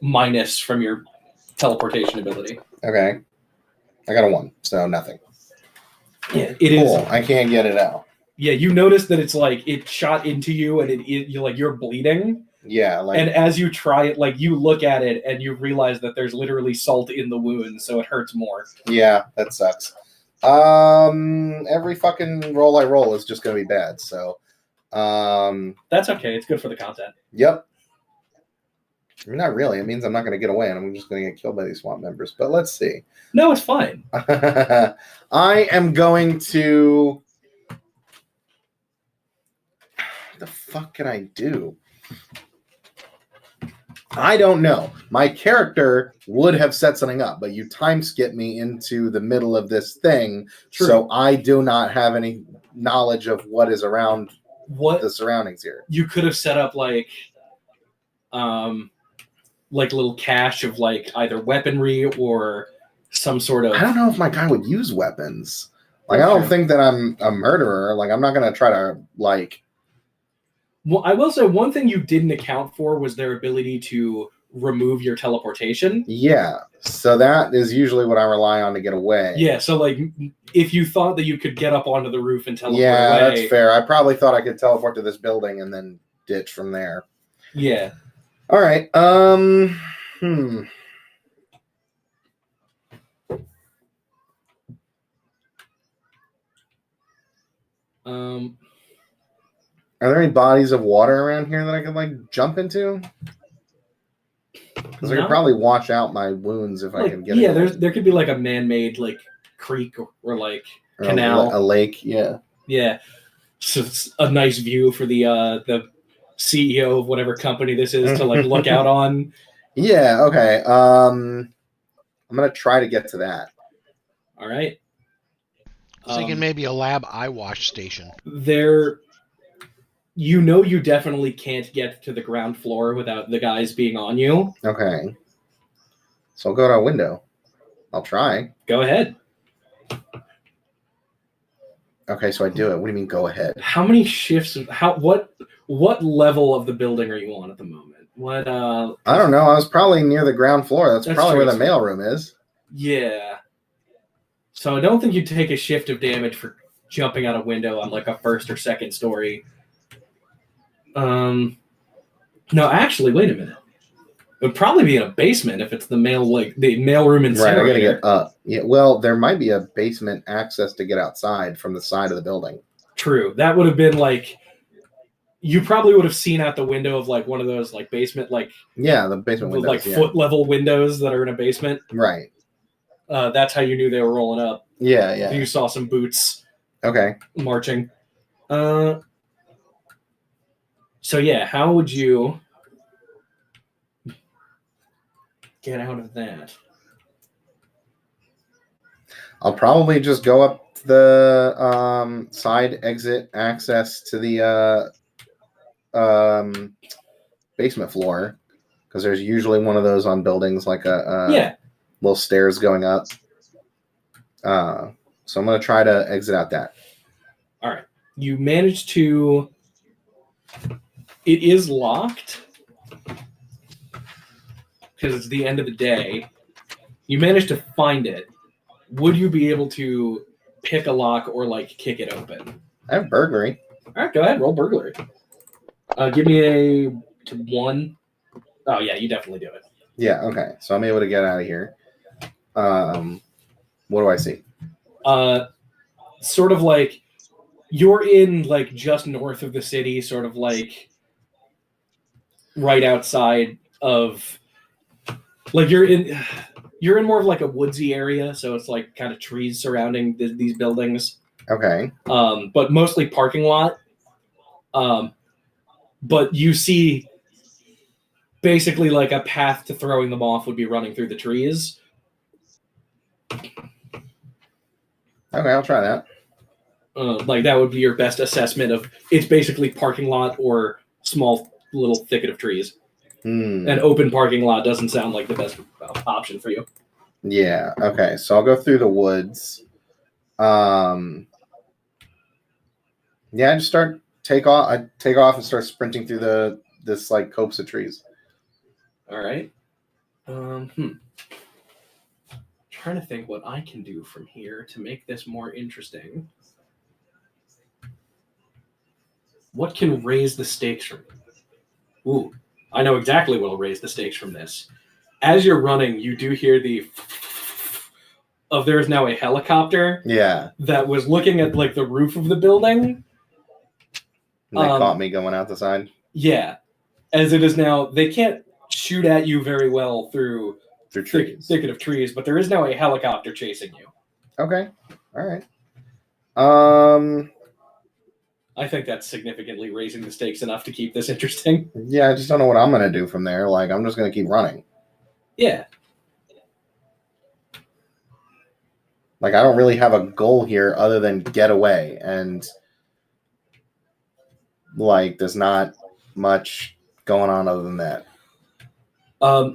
minus from your teleportation ability. Okay. I got a 1, so nothing. Yeah, it is. Cool. I can't get it out. Yeah, you notice that it's like it shot into you and you're bleeding. Yeah, like, and as you try it, like you look at it and you realize that there's literally salt in the wound, so it hurts more. yeah, that sucks. Every fucking roll I roll is just gonna be bad, so that's okay. It's good for the content. Yep. I mean, not really. It means I'm not gonna get away and I'm just gonna get killed by these swamp members. But let's see. No, it's fine. I am going to. What the fuck can I do? I don't know. My character would have set something up, but you time skip me into the middle of this thing, True. so I do not have any knowledge of what is around the surroundings here. You could have set up like little cache of like either weaponry or some sort of. I don't know if my guy would use weapons. Like, I don't think that I'm a murderer. Like, I'm not gonna try to like. Well, I will say one thing you didn't account for was their ability to remove your teleportation. Yeah, so that is usually what I rely on to get away. Yeah, so like if you thought that you could get up onto the roof and teleport away. Yeah, that's fair. I probably thought I could teleport to this building and then ditch from there. Yeah. All right. Are there any bodies of water around here that I could like jump into? Because I could probably wash out my wounds if I can get. Yeah, there could be like a man-made like creek or like canal, a lake. Yeah. Yeah. So it's a nice view for the CEO of whatever company this is to like look out on. Yeah. Okay. I'm gonna try to get to that. All right. I was thinking maybe a lab eye wash station. You definitely can't get to the ground floor without the guys being on you. Okay. So I'll go to a window. I'll try. Go ahead. Okay, so I do it. What do you mean go ahead? How many shifts what level of the building are you on at the moment? What I don't know. I was probably near the ground floor. That's probably where the mailroom is. Yeah. So I don't think you'd take a shift of damage for jumping out a window on like a first or second story. No, actually, wait a minute. It would probably be in a basement if it's the mailroom incinerator. Right, I gotta get up. Yeah, well, there might be a basement access to get outside from the side of the building. True. That would have been like you probably would have seen out the window of like one of those like basement like the basement windows, like foot level windows that are in a basement. Right. That's how you knew they were rolling up. Yeah. You saw some boots. Okay. Marching. So yeah, how would you get out of that? I'll probably just go up the side exit access to the basement floor, because there's usually one of those on buildings, like a little stairs going up. So I'm going to try to exit out that. All right. You managed to... It is locked because it's the end of the day. You managed to find it. Would you be able to pick a lock or like kick it open? I have burglary. All right, go ahead. Roll burglary. Give me a 1. Oh yeah, you definitely do it. Yeah. Okay. So I'm able to get out of here. What do I see? Sort of like you're in like just north of the city, sort of like right outside of like you're in more of like a woodsy area, so it's like kind of trees surrounding these buildings. Okay. But mostly parking lot. But you see basically like a path to throwing them off would be running through the trees. Okay, I'll try that. Like that would be your best assessment of it's basically parking lot or small little thicket of trees. An open parking lot doesn't sound like the best option for you. Yeah. Okay. So I'll go through the woods. Yeah. I just take off. I take off and start sprinting through this like copse of trees. All right. Trying to think what I can do from here to make this more interesting. What can raise the stakes from? Ooh, I know exactly what will raise the stakes from this. As you're running, you do hear the of there is now a helicopter. Yeah. That was looking at like the roof of the building. And they caught me going out the side. Yeah, as it is now, they can't shoot at you very well through trees. Thicket of trees, but there is now a helicopter chasing you. Okay. All right. I think that's significantly raising the stakes enough to keep this interesting. Yeah, I just don't know what I'm gonna do from there. Like, I'm just gonna keep running. Yeah. Like, I don't really have a goal here other than get away, and like, there's not much going on other than that.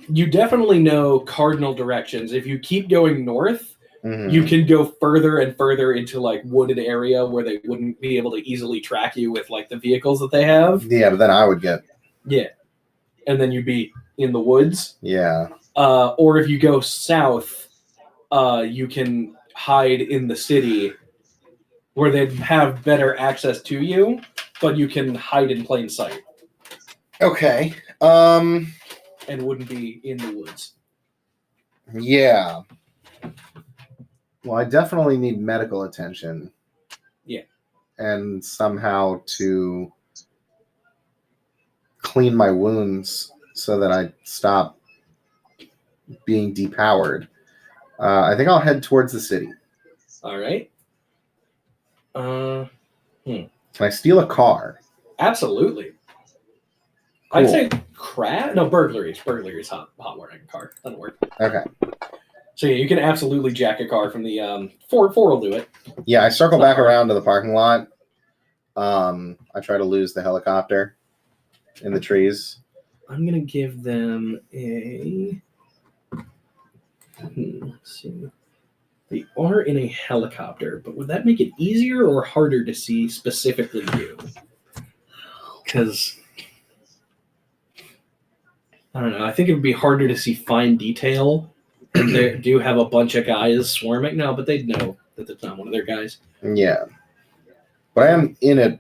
You definitely know cardinal directions. If you keep going north, you can go further and further into like wooded area where they wouldn't be able to easily track you with like the vehicles that they have. Yeah, but then I would get. Yeah. And then you'd be in the woods. Yeah. Or if you go south, you can hide in the city where they'd have better access to you, but you can hide in plain sight. Okay. And wouldn't be in the woods. Yeah. Well, I definitely need medical attention. Yeah. And somehow to clean my wounds so that I stop being depowered. I think I'll head towards the city. All right. Can I steal a car? Absolutely. Cool. I'd say burglaries. Burglaries hot wiring a car. Doesn't work. Okay. So yeah, you can absolutely jack a car from the four will do it. Yeah, I circle back around to the parking lot. I try to lose the helicopter in the trees. I'm gonna give them a. Let's see. They are in a helicopter, but would that make it easier or harder to see specifically you? Because I don't know. I think it would be harder to see fine detail. And they do have a bunch of guys swarming now, but they'd know that it's not one of their guys. Yeah. But I am in a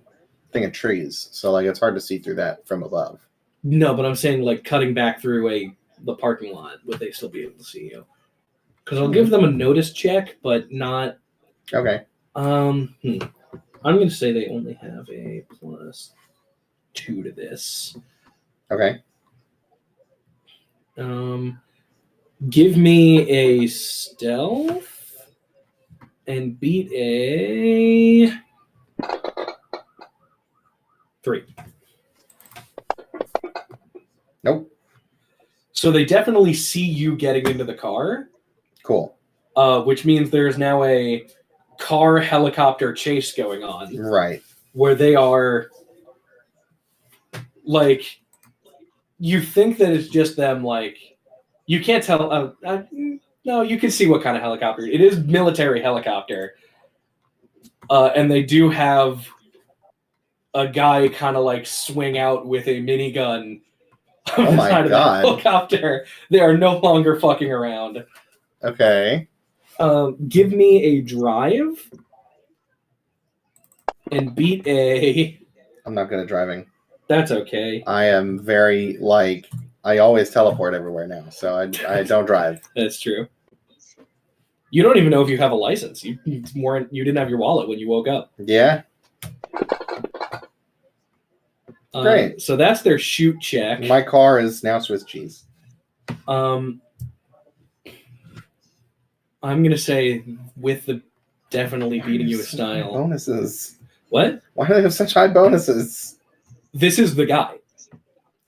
thing of trees, so like it's hard to see through that from above. No, but I'm saying like cutting back through the parking lot, would they still be able to see you? Because I'll give them a notice check, but not. Okay. I'm going to say they only have a +2 to this. Okay. Give me a stealth and beat a 3. Nope. So they definitely see you getting into the car. Cool. Which means there's now a car helicopter chase going on. Right. Where they are like, you think that it's just them, like, you can't tell. No, you can see what kind of helicopter. It is military helicopter. And they do have a guy kind of like swing out with a minigun on the side of the helicopter. They are no longer fucking around. Okay. Give me a drive and beat a. I'm not good at driving. That's okay. I am very I always teleport everywhere now, so I don't drive. That's true. You don't even know if you have a license. You didn't have your wallet when you woke up. Yeah. Great. So that's their shoot check. My car is now Swiss cheese. I'm gonna say with the definitely beating you with style. Bonuses. What? Why do they have such high bonuses? This is the guy.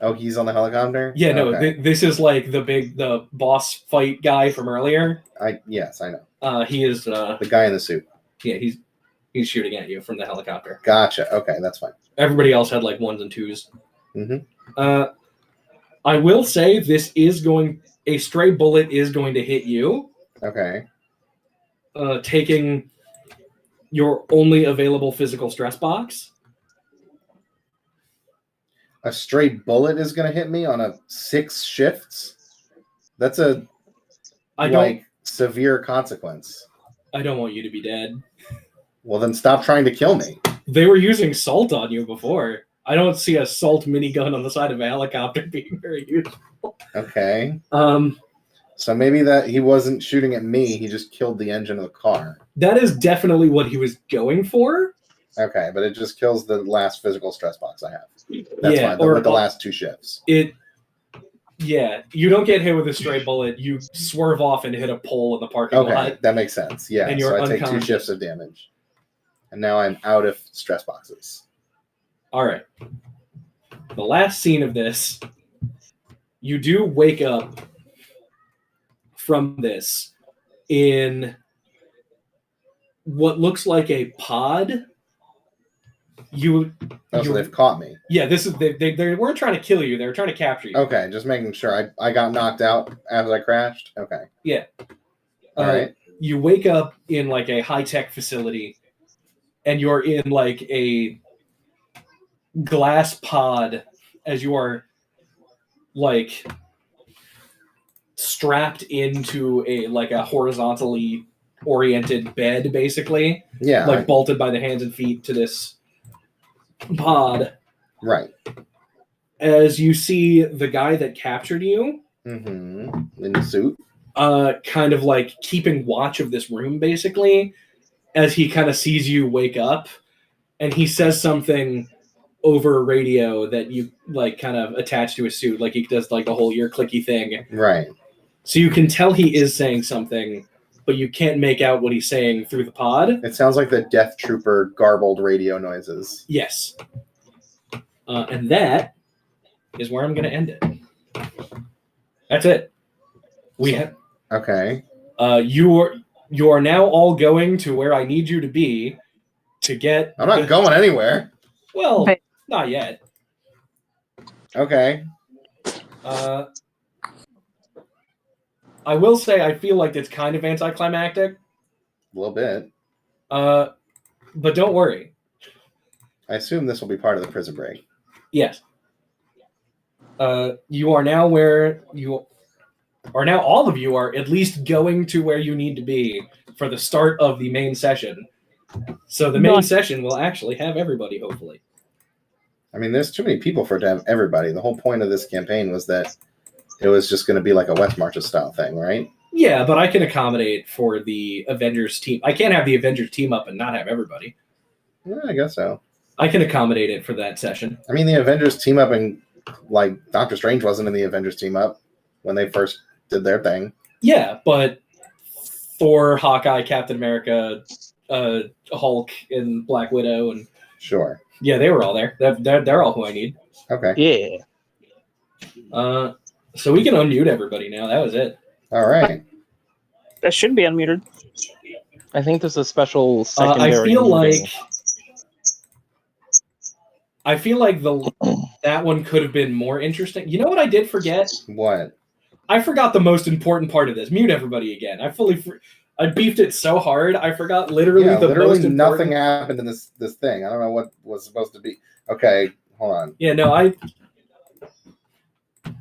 Oh, he's on the helicopter? Yeah, no. Okay. This is like the boss fight guy from earlier. Yes, I know. He is the guy in the suit. Yeah, he's shooting at you from the helicopter. Gotcha. Okay, that's fine. Everybody else had like 1s and 2s. Mm-hmm. I will say a stray bullet is going to hit you. Okay. Taking your only available physical stress box. A stray bullet is going to hit me on 6 shifts? That's a severe consequence. I don't want you to be dead. Well, then stop trying to kill me. They were using salt on you before. I don't see a salt minigun on the side of a helicopter being very useful. Okay. So maybe that he wasn't shooting at me, he just killed the engine of the car. That is definitely what he was going for. Okay, but it just kills the last physical stress box I have. That's fine. With the last 2 shifts. Yeah, you don't get hit with a stray bullet. You swerve off and hit a pole in the parking lot. Okay, that makes sense. Yeah, and you're so I take 2 shifts of damage. And now I'm out of stress boxes. All right. The last scene of this, you do wake up from this in what looks like a pod. So they've caught me. Yeah, they weren't trying to kill you. They were trying to capture you. Okay, just making sure. I got knocked out as I crashed. Okay. Yeah. All right. You wake up in like a high-tech facility, and you're in like a glass pod as you are like strapped into a horizontally oriented bed, basically. Yeah. Like bolted by the hands and feet to this pod. Right. As you see the guy that captured you in the suit, kind of like keeping watch of this room, basically, as he kind of sees you wake up, and he says something over radio that you like kind of attach to his suit, like he does like the whole ear clicky thing. Right. So you can tell he is saying something, but you can't make out what he's saying through the pod. It sounds like the Death Trooper garbled radio noises. Yes. And that is where I'm going to end it. That's it. Okay. You are now all going to where I need you to be to get... I'm not going anywhere. Well, not yet. Okay. I will say I feel like it's kind of anticlimactic. A little bit. But don't worry. I assume this will be part of the prison break. Yes. You are now where you are now. All of you are at least going to where you need to be for the start of the main session. So the main session will actually have everybody, hopefully. I mean, there's too many people for it to have everybody. The whole point of this campaign was that it was just going to be like a West Marches style thing, right? Yeah, but I can accommodate for the Avengers team. I can't have the Avengers team up and not have everybody. Yeah, I guess so. I can accommodate it for that session. I mean, the Avengers team up, and like Doctor Strange wasn't in the Avengers team up when they first did their thing. Yeah, but Thor, Hawkeye, Captain America, Hulk, and Black Widow, and sure, yeah, they were all there. They're all who I need. Okay. Yeah. So we can unmute everybody now. That was it. All right. That should be unmuted. I think there's a special secondary. I feel like that one could have been more interesting. You know what I did forget? What? I forgot the most important part of this. Mute everybody again. I beefed it so hard. I forgot literally most important. Nothing happened in this thing. I don't know what was supposed to be. Okay, hold on. Yeah, no,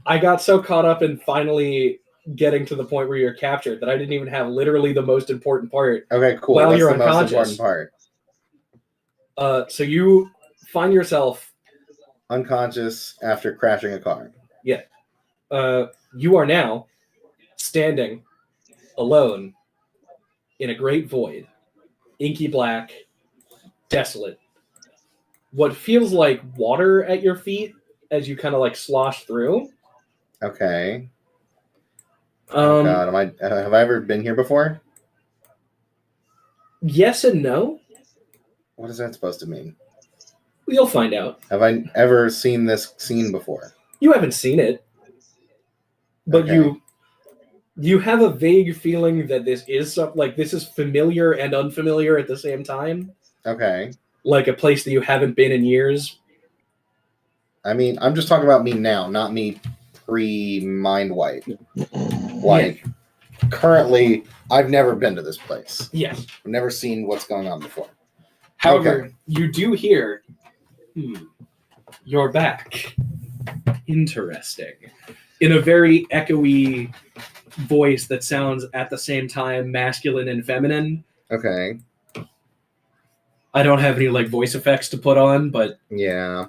I got so caught up in finally getting to the point where you're captured that I didn't even have literally the most important part. Okay, cool. While That's you're the unconscious. most important part. So you find yourself unconscious after crashing a car. Yeah. You are now standing alone in a great void, inky black, desolate. What feels like water at your feet as you kind of like slosh through. Okay. Oh God, have I ever been here before? Yes and no. What is that supposed to mean? You'll find out. Have I ever seen this scene before? You haven't seen it, but Okay. you have a vague feeling that this is this is familiar and unfamiliar at the same time. Okay. Like a place that you haven't been in years. I mean, I'm just talking about me now, not me pre-mind wipe. Like, currently, I've never been to this place. Yes. I've never seen what's going on before. However, you do hear, you're back. Interesting. In a very echoey voice that sounds at the same time masculine and feminine. Okay. I don't have any like voice effects to put on, but yeah,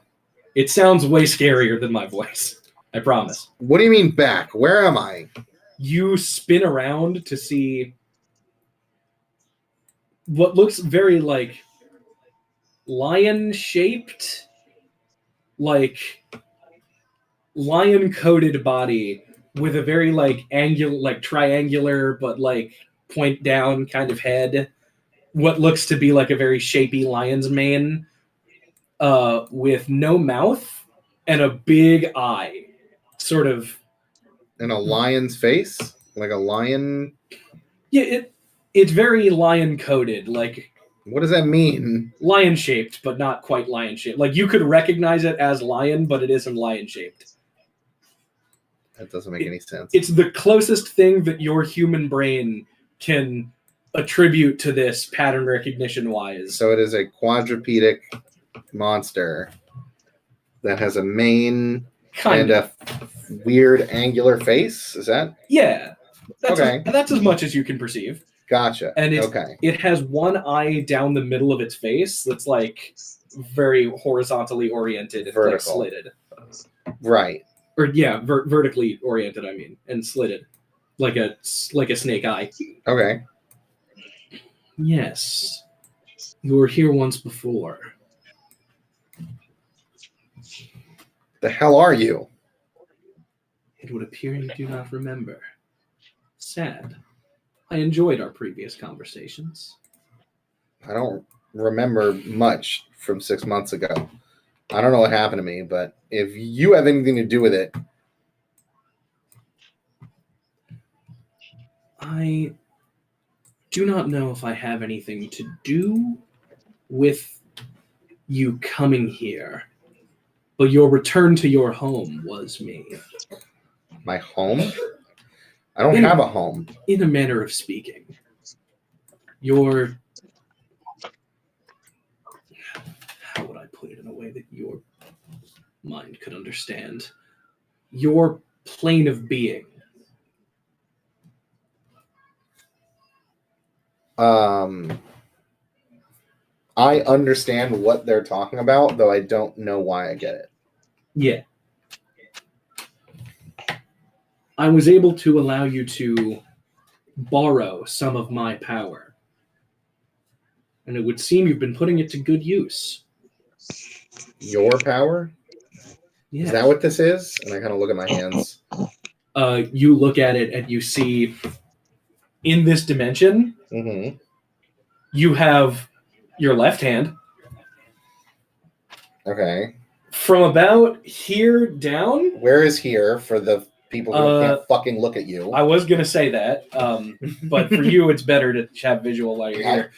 it sounds way scarier than my voice. I promise. What do you mean back? Where am I? You spin around to see what looks very like lion-shaped, like lion-coated body with a very like angular, like triangular, but like point down kind of head. What looks to be like a very shapy lion's mane, with no mouth and a big eye, sort of. In a lion's face, like a lion. Yeah, it's very lion-coated, like. What does that mean? Lion-shaped, but not quite lion-shaped. Like you could recognize it as lion, but it isn't lion-shaped. That doesn't make any sense. It's the closest thing that your human brain can attribute to this pattern recognition-wise. So it is a quadrupedic monster that has a mane and a weird angular face. Is that? Yeah. Okay. That's as much as you can perceive. Gotcha. And it has one eye down the middle of its face that's like very horizontally oriented, vertical, like slitted. Right. Or yeah, vertically oriented. I mean, and slitted, like a snake eye. Okay. Yes, you were here once before. The hell are you? It would appear you do not remember. Sad. I enjoyed our previous conversations. I don't remember much from 6 months ago. I don't know what happened to me, but if you have anything to do with it. I do not know if I have anything to do with you coming here, but your return to your home was me. My home? I don't have a home. In a manner of speaking. Your... How would I put it in a way that your mind could understand? Your plane of being. I understand what they're talking about, though I don't know why I get it. Yeah. I was able to allow you to borrow some of my power. And it would seem you've been putting it to good use. Your power? Yeah. Is that what this is? And I kind of look at my hands. You look at it and you see in this dimension, you have your left hand. Okay. From about here down. Where is here for the people who can't fucking look at you? I was going to say that, but for you, it's better to have visual while you're here.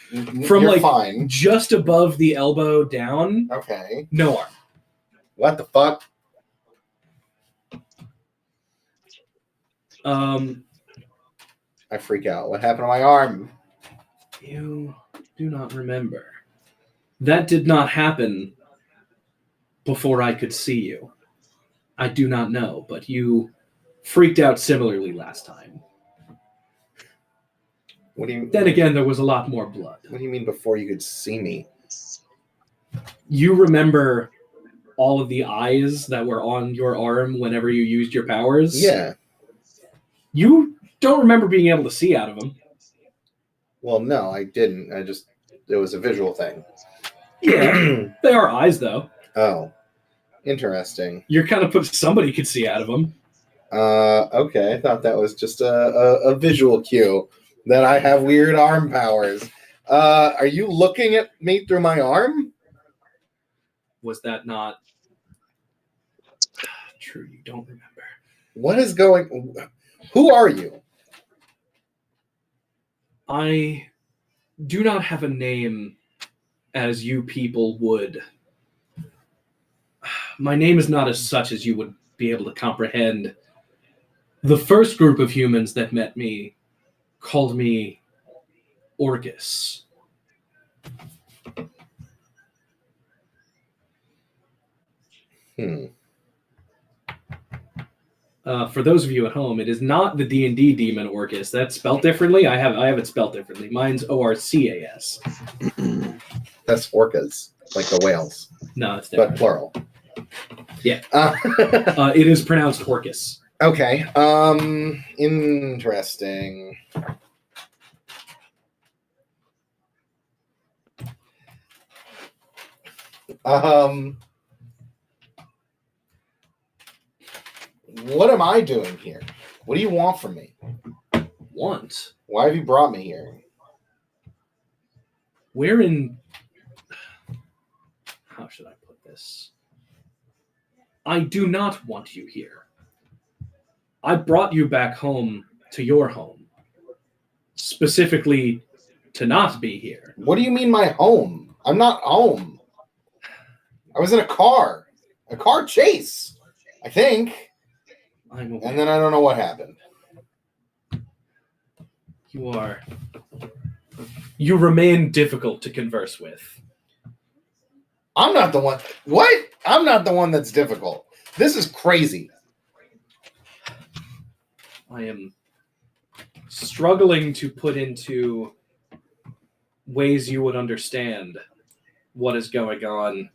From you're like fine. Just above the elbow down. Okay. No arm. What the fuck? I freak out. What happened to my arm? You do not remember. That did not happen before I could see you. I do not know, but you freaked out similarly last time. What do you? Then again, there was a lot more blood. What do you mean before you could see me? You remember all of the eyes that were on your arm whenever you used your powers? Yeah. You don't remember being able to see out of them. Well, no, I didn't. It was a visual thing. Yeah, they are eyes, though. Oh, interesting. You're kind of put somebody could see out of them. Okay, I thought that was just a visual cue that I have weird arm powers. Are you looking at me through my arm? Was that not true? You don't remember. What is going? Who are you? I do not have a name as you people would. My name is not as such as you would be able to comprehend. The first group of humans that met me called me Orcus. For those of you at home, it is not the D&D demon Orcus. That's spelled differently. I have it spelled differently. Mine's Orcas. That's orcas, like the whales, No, it's different. but plural. Yeah. It is pronounced Orcus. Okay. Interesting. What am I doing here? What do you want from me? Want? Why have you brought me here? Where in... How should I put this? I do not want you here. I brought you back home to your home. Specifically to not be here. What do you mean my home? I'm not home. I was in a car chase, I think. I'm aware. And then I don't know what happened. You remain difficult to converse with. I'm not the one. What? I'm not the one that's difficult. This is crazy. I am struggling to put into ways you would understand what is going on.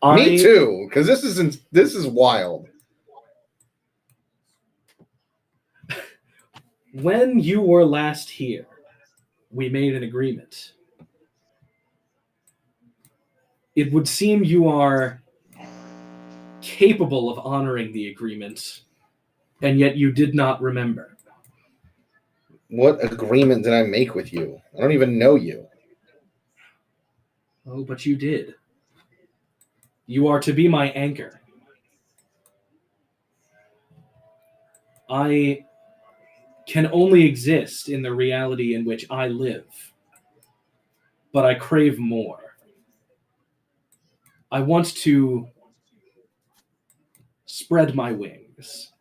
Me too, because this is wild. When you were last here, we made an agreement. It would seem you are capable of honoring the agreement, and yet you did not remember. What agreement did I make with you? I don't even know you. Oh, but you did. You are to be my anchor. I can only exist in the reality in which I live, but I crave more. I want to spread my wings.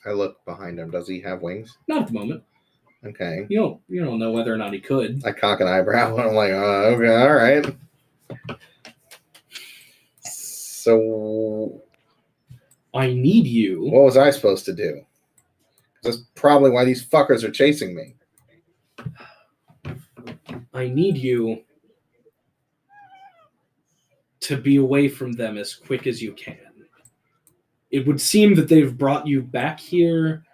I look behind him. Does he have wings? Not at the moment. Okay. You don't know whether or not he could. I cock an eyebrow and I'm like, okay, all right. So I need you. what was I supposed to do? That's probably why these fuckers are chasing me. I need you to be away from them as quick as you can. It would seem that they've brought you back here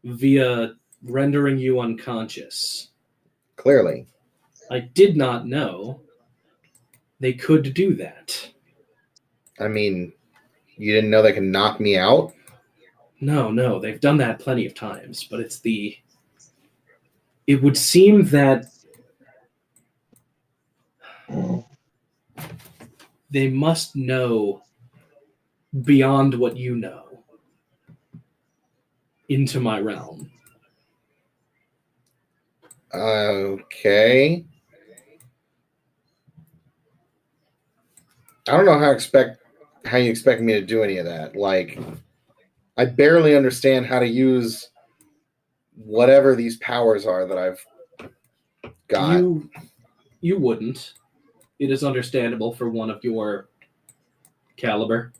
via rendering you unconscious. Clearly. I did not know they could do that. I mean, you didn't know they could knock me out? No, they've done that plenty of times, but it would seem that they must know beyond what you know into my realm. Okay. I don't know how you expect me to do any of that. Like, I barely understand how to use whatever these powers are that I've got. You wouldn't. It is understandable for one of your caliber.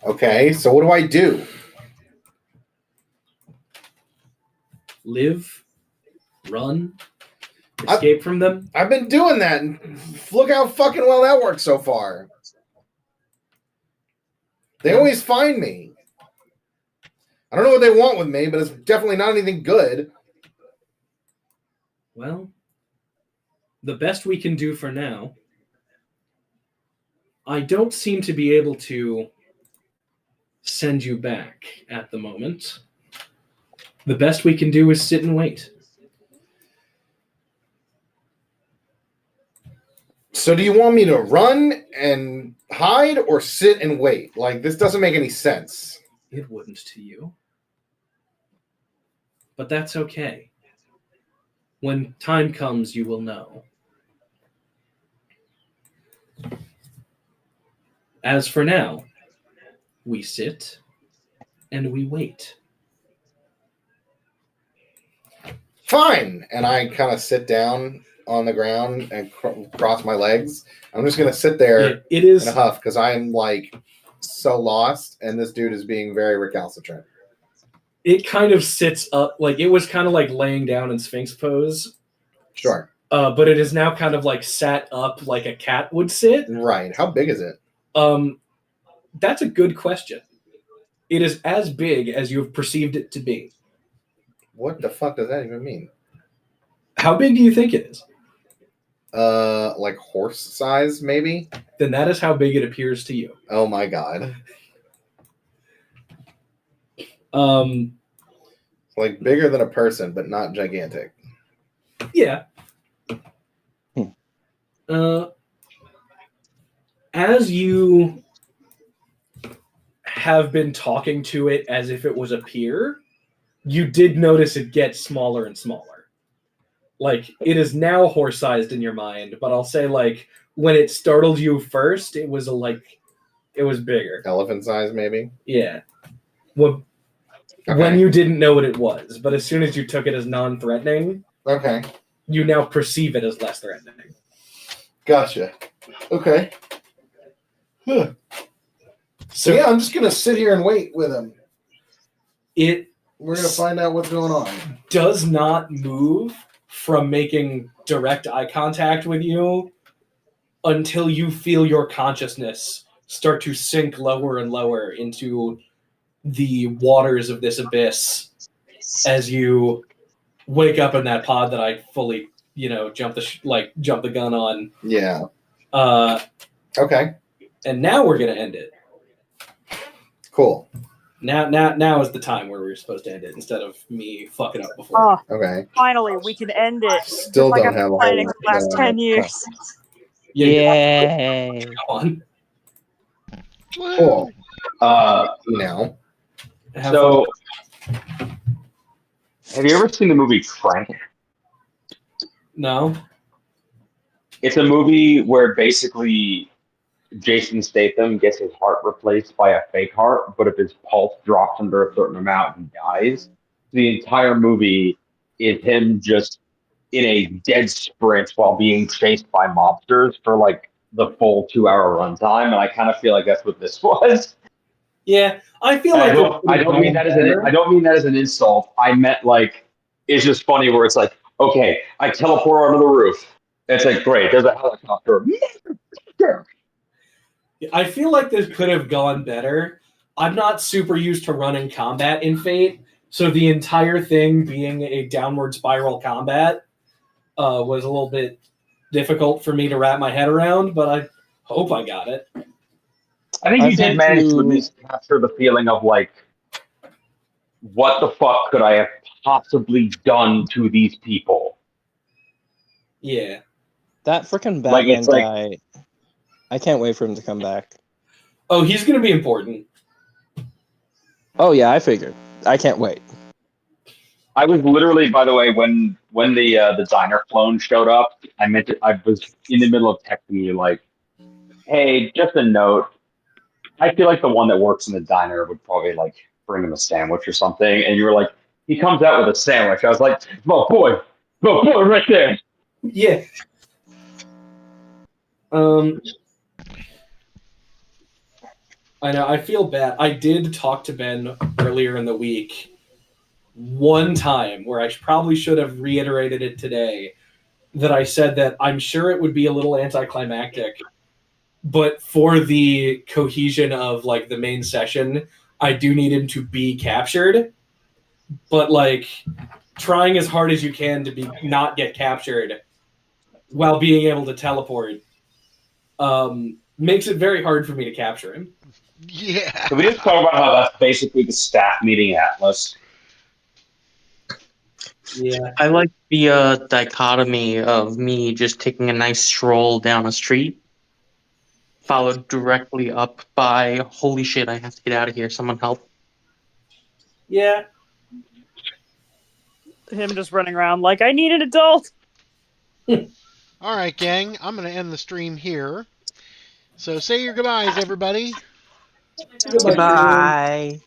Okay, so what do I do? Live, run, escape from them. I've been doing that, and look how fucking well that works so far. They always find me. I don't know what they want with me, but it's definitely not anything good. Well, the best we can do for now. I don't seem to be able to send you back at the moment. The best we can do is sit and wait. So do you want me to run and hide or sit and wait? Like, this doesn't make any sense. It wouldn't to you. But that's okay. When time comes, you will know. As for now, we sit and we wait. Fine. And I kind of sit down on the ground and cross my legs. I'm just going to sit there It is in a huff because I'm like so lost, and this dude is being very recalcitrant. It kind of sits up, like it was kind of like laying down in Sphinx pose. Sure. But it is now kind of like sat up like a cat would sit. Right. How big is it? That's a good question. It is as big as you have perceived it to be. What the fuck does that even mean? How big do you think it is? Like horse size, maybe? Then that is how big it appears to you. Oh my god. Like bigger than a person, but not gigantic. Yeah. As you have been talking to it as if it was a peer, you did notice it gets smaller and smaller. Like, it is now horse-sized in your mind, but I'll say, like, when it startled you first, it was bigger. Elephant size, maybe? Yeah. When you didn't know what it was, but as soon as you took it as non-threatening, okay, you now perceive it as less threatening. Gotcha. Okay. Huh. So yeah, I'm just gonna sit here and wait with him. We're gonna find out what's going on. Does not move from making direct eye contact with you until you feel your consciousness start to sink lower and lower into the waters of this abyss as you wake up in that pod that I fully, jump the gun on. Yeah. Okay. And now we're gonna end it. Cool. Now is the time where we were supposed to end it instead of me fucking up before. Oh, Okay. finally, we can end it. Still Like don't I've have been a planning whole for the last 10 years. Yay! Go on. Cool. Now. So, have you ever seen the movie Crank? No. It's a movie where basically Jason Statham gets his heart replaced by a fake heart, but if his pulse drops under a certain amount, he dies. The entire movie is him just in a dead sprint while being chased by mobsters for like the full 2-hour runtime, and I kind of feel like that's what this was. Yeah, I feel I like don't mean that as an insult. I meant like it's just funny where it's like, okay, I teleport onto the roof. It's like great. There's a helicopter. I feel like this could have gone better. I'm not super used to running combat in Fate, so the entire thing being a downward spiral combat was a little bit difficult for me to wrap my head around, but I hope I got it. I think you did manage to at least capture the feeling of like, what the fuck could I have possibly done to these people? Yeah. That freaking Batman guy, I can't wait for him to come back. Oh, he's going to be important. Oh, yeah, I figured. I can't wait. I was literally, by the way, when the diner clone showed up, I was in the middle of texting you like, hey, just a note. I feel like the one that works in the diner would probably like bring him a sandwich or something. And you were like, he comes out with a sandwich. I was like, oh boy, right there. Yeah. I know, I feel bad. I did talk to Ben earlier in the week one time where I probably should have reiterated it today, that I said that I'm sure it would be a little anticlimactic, but for the cohesion of like the main session, I do need him to be captured, but like trying as hard as you can to be not get captured while being able to teleport makes it very hard for me to capture him. Yeah. Can we just talk about how that's basically the staff meeting Atlas? Yeah. I like the dichotomy of me just taking a nice stroll down a street, followed directly up by, holy shit, I have to get out of here. Someone help. Yeah. Him just running around like, I need an adult. All right, gang. I'm going to end the stream here. So say your goodbyes, everybody. Goodbye. Goodbye.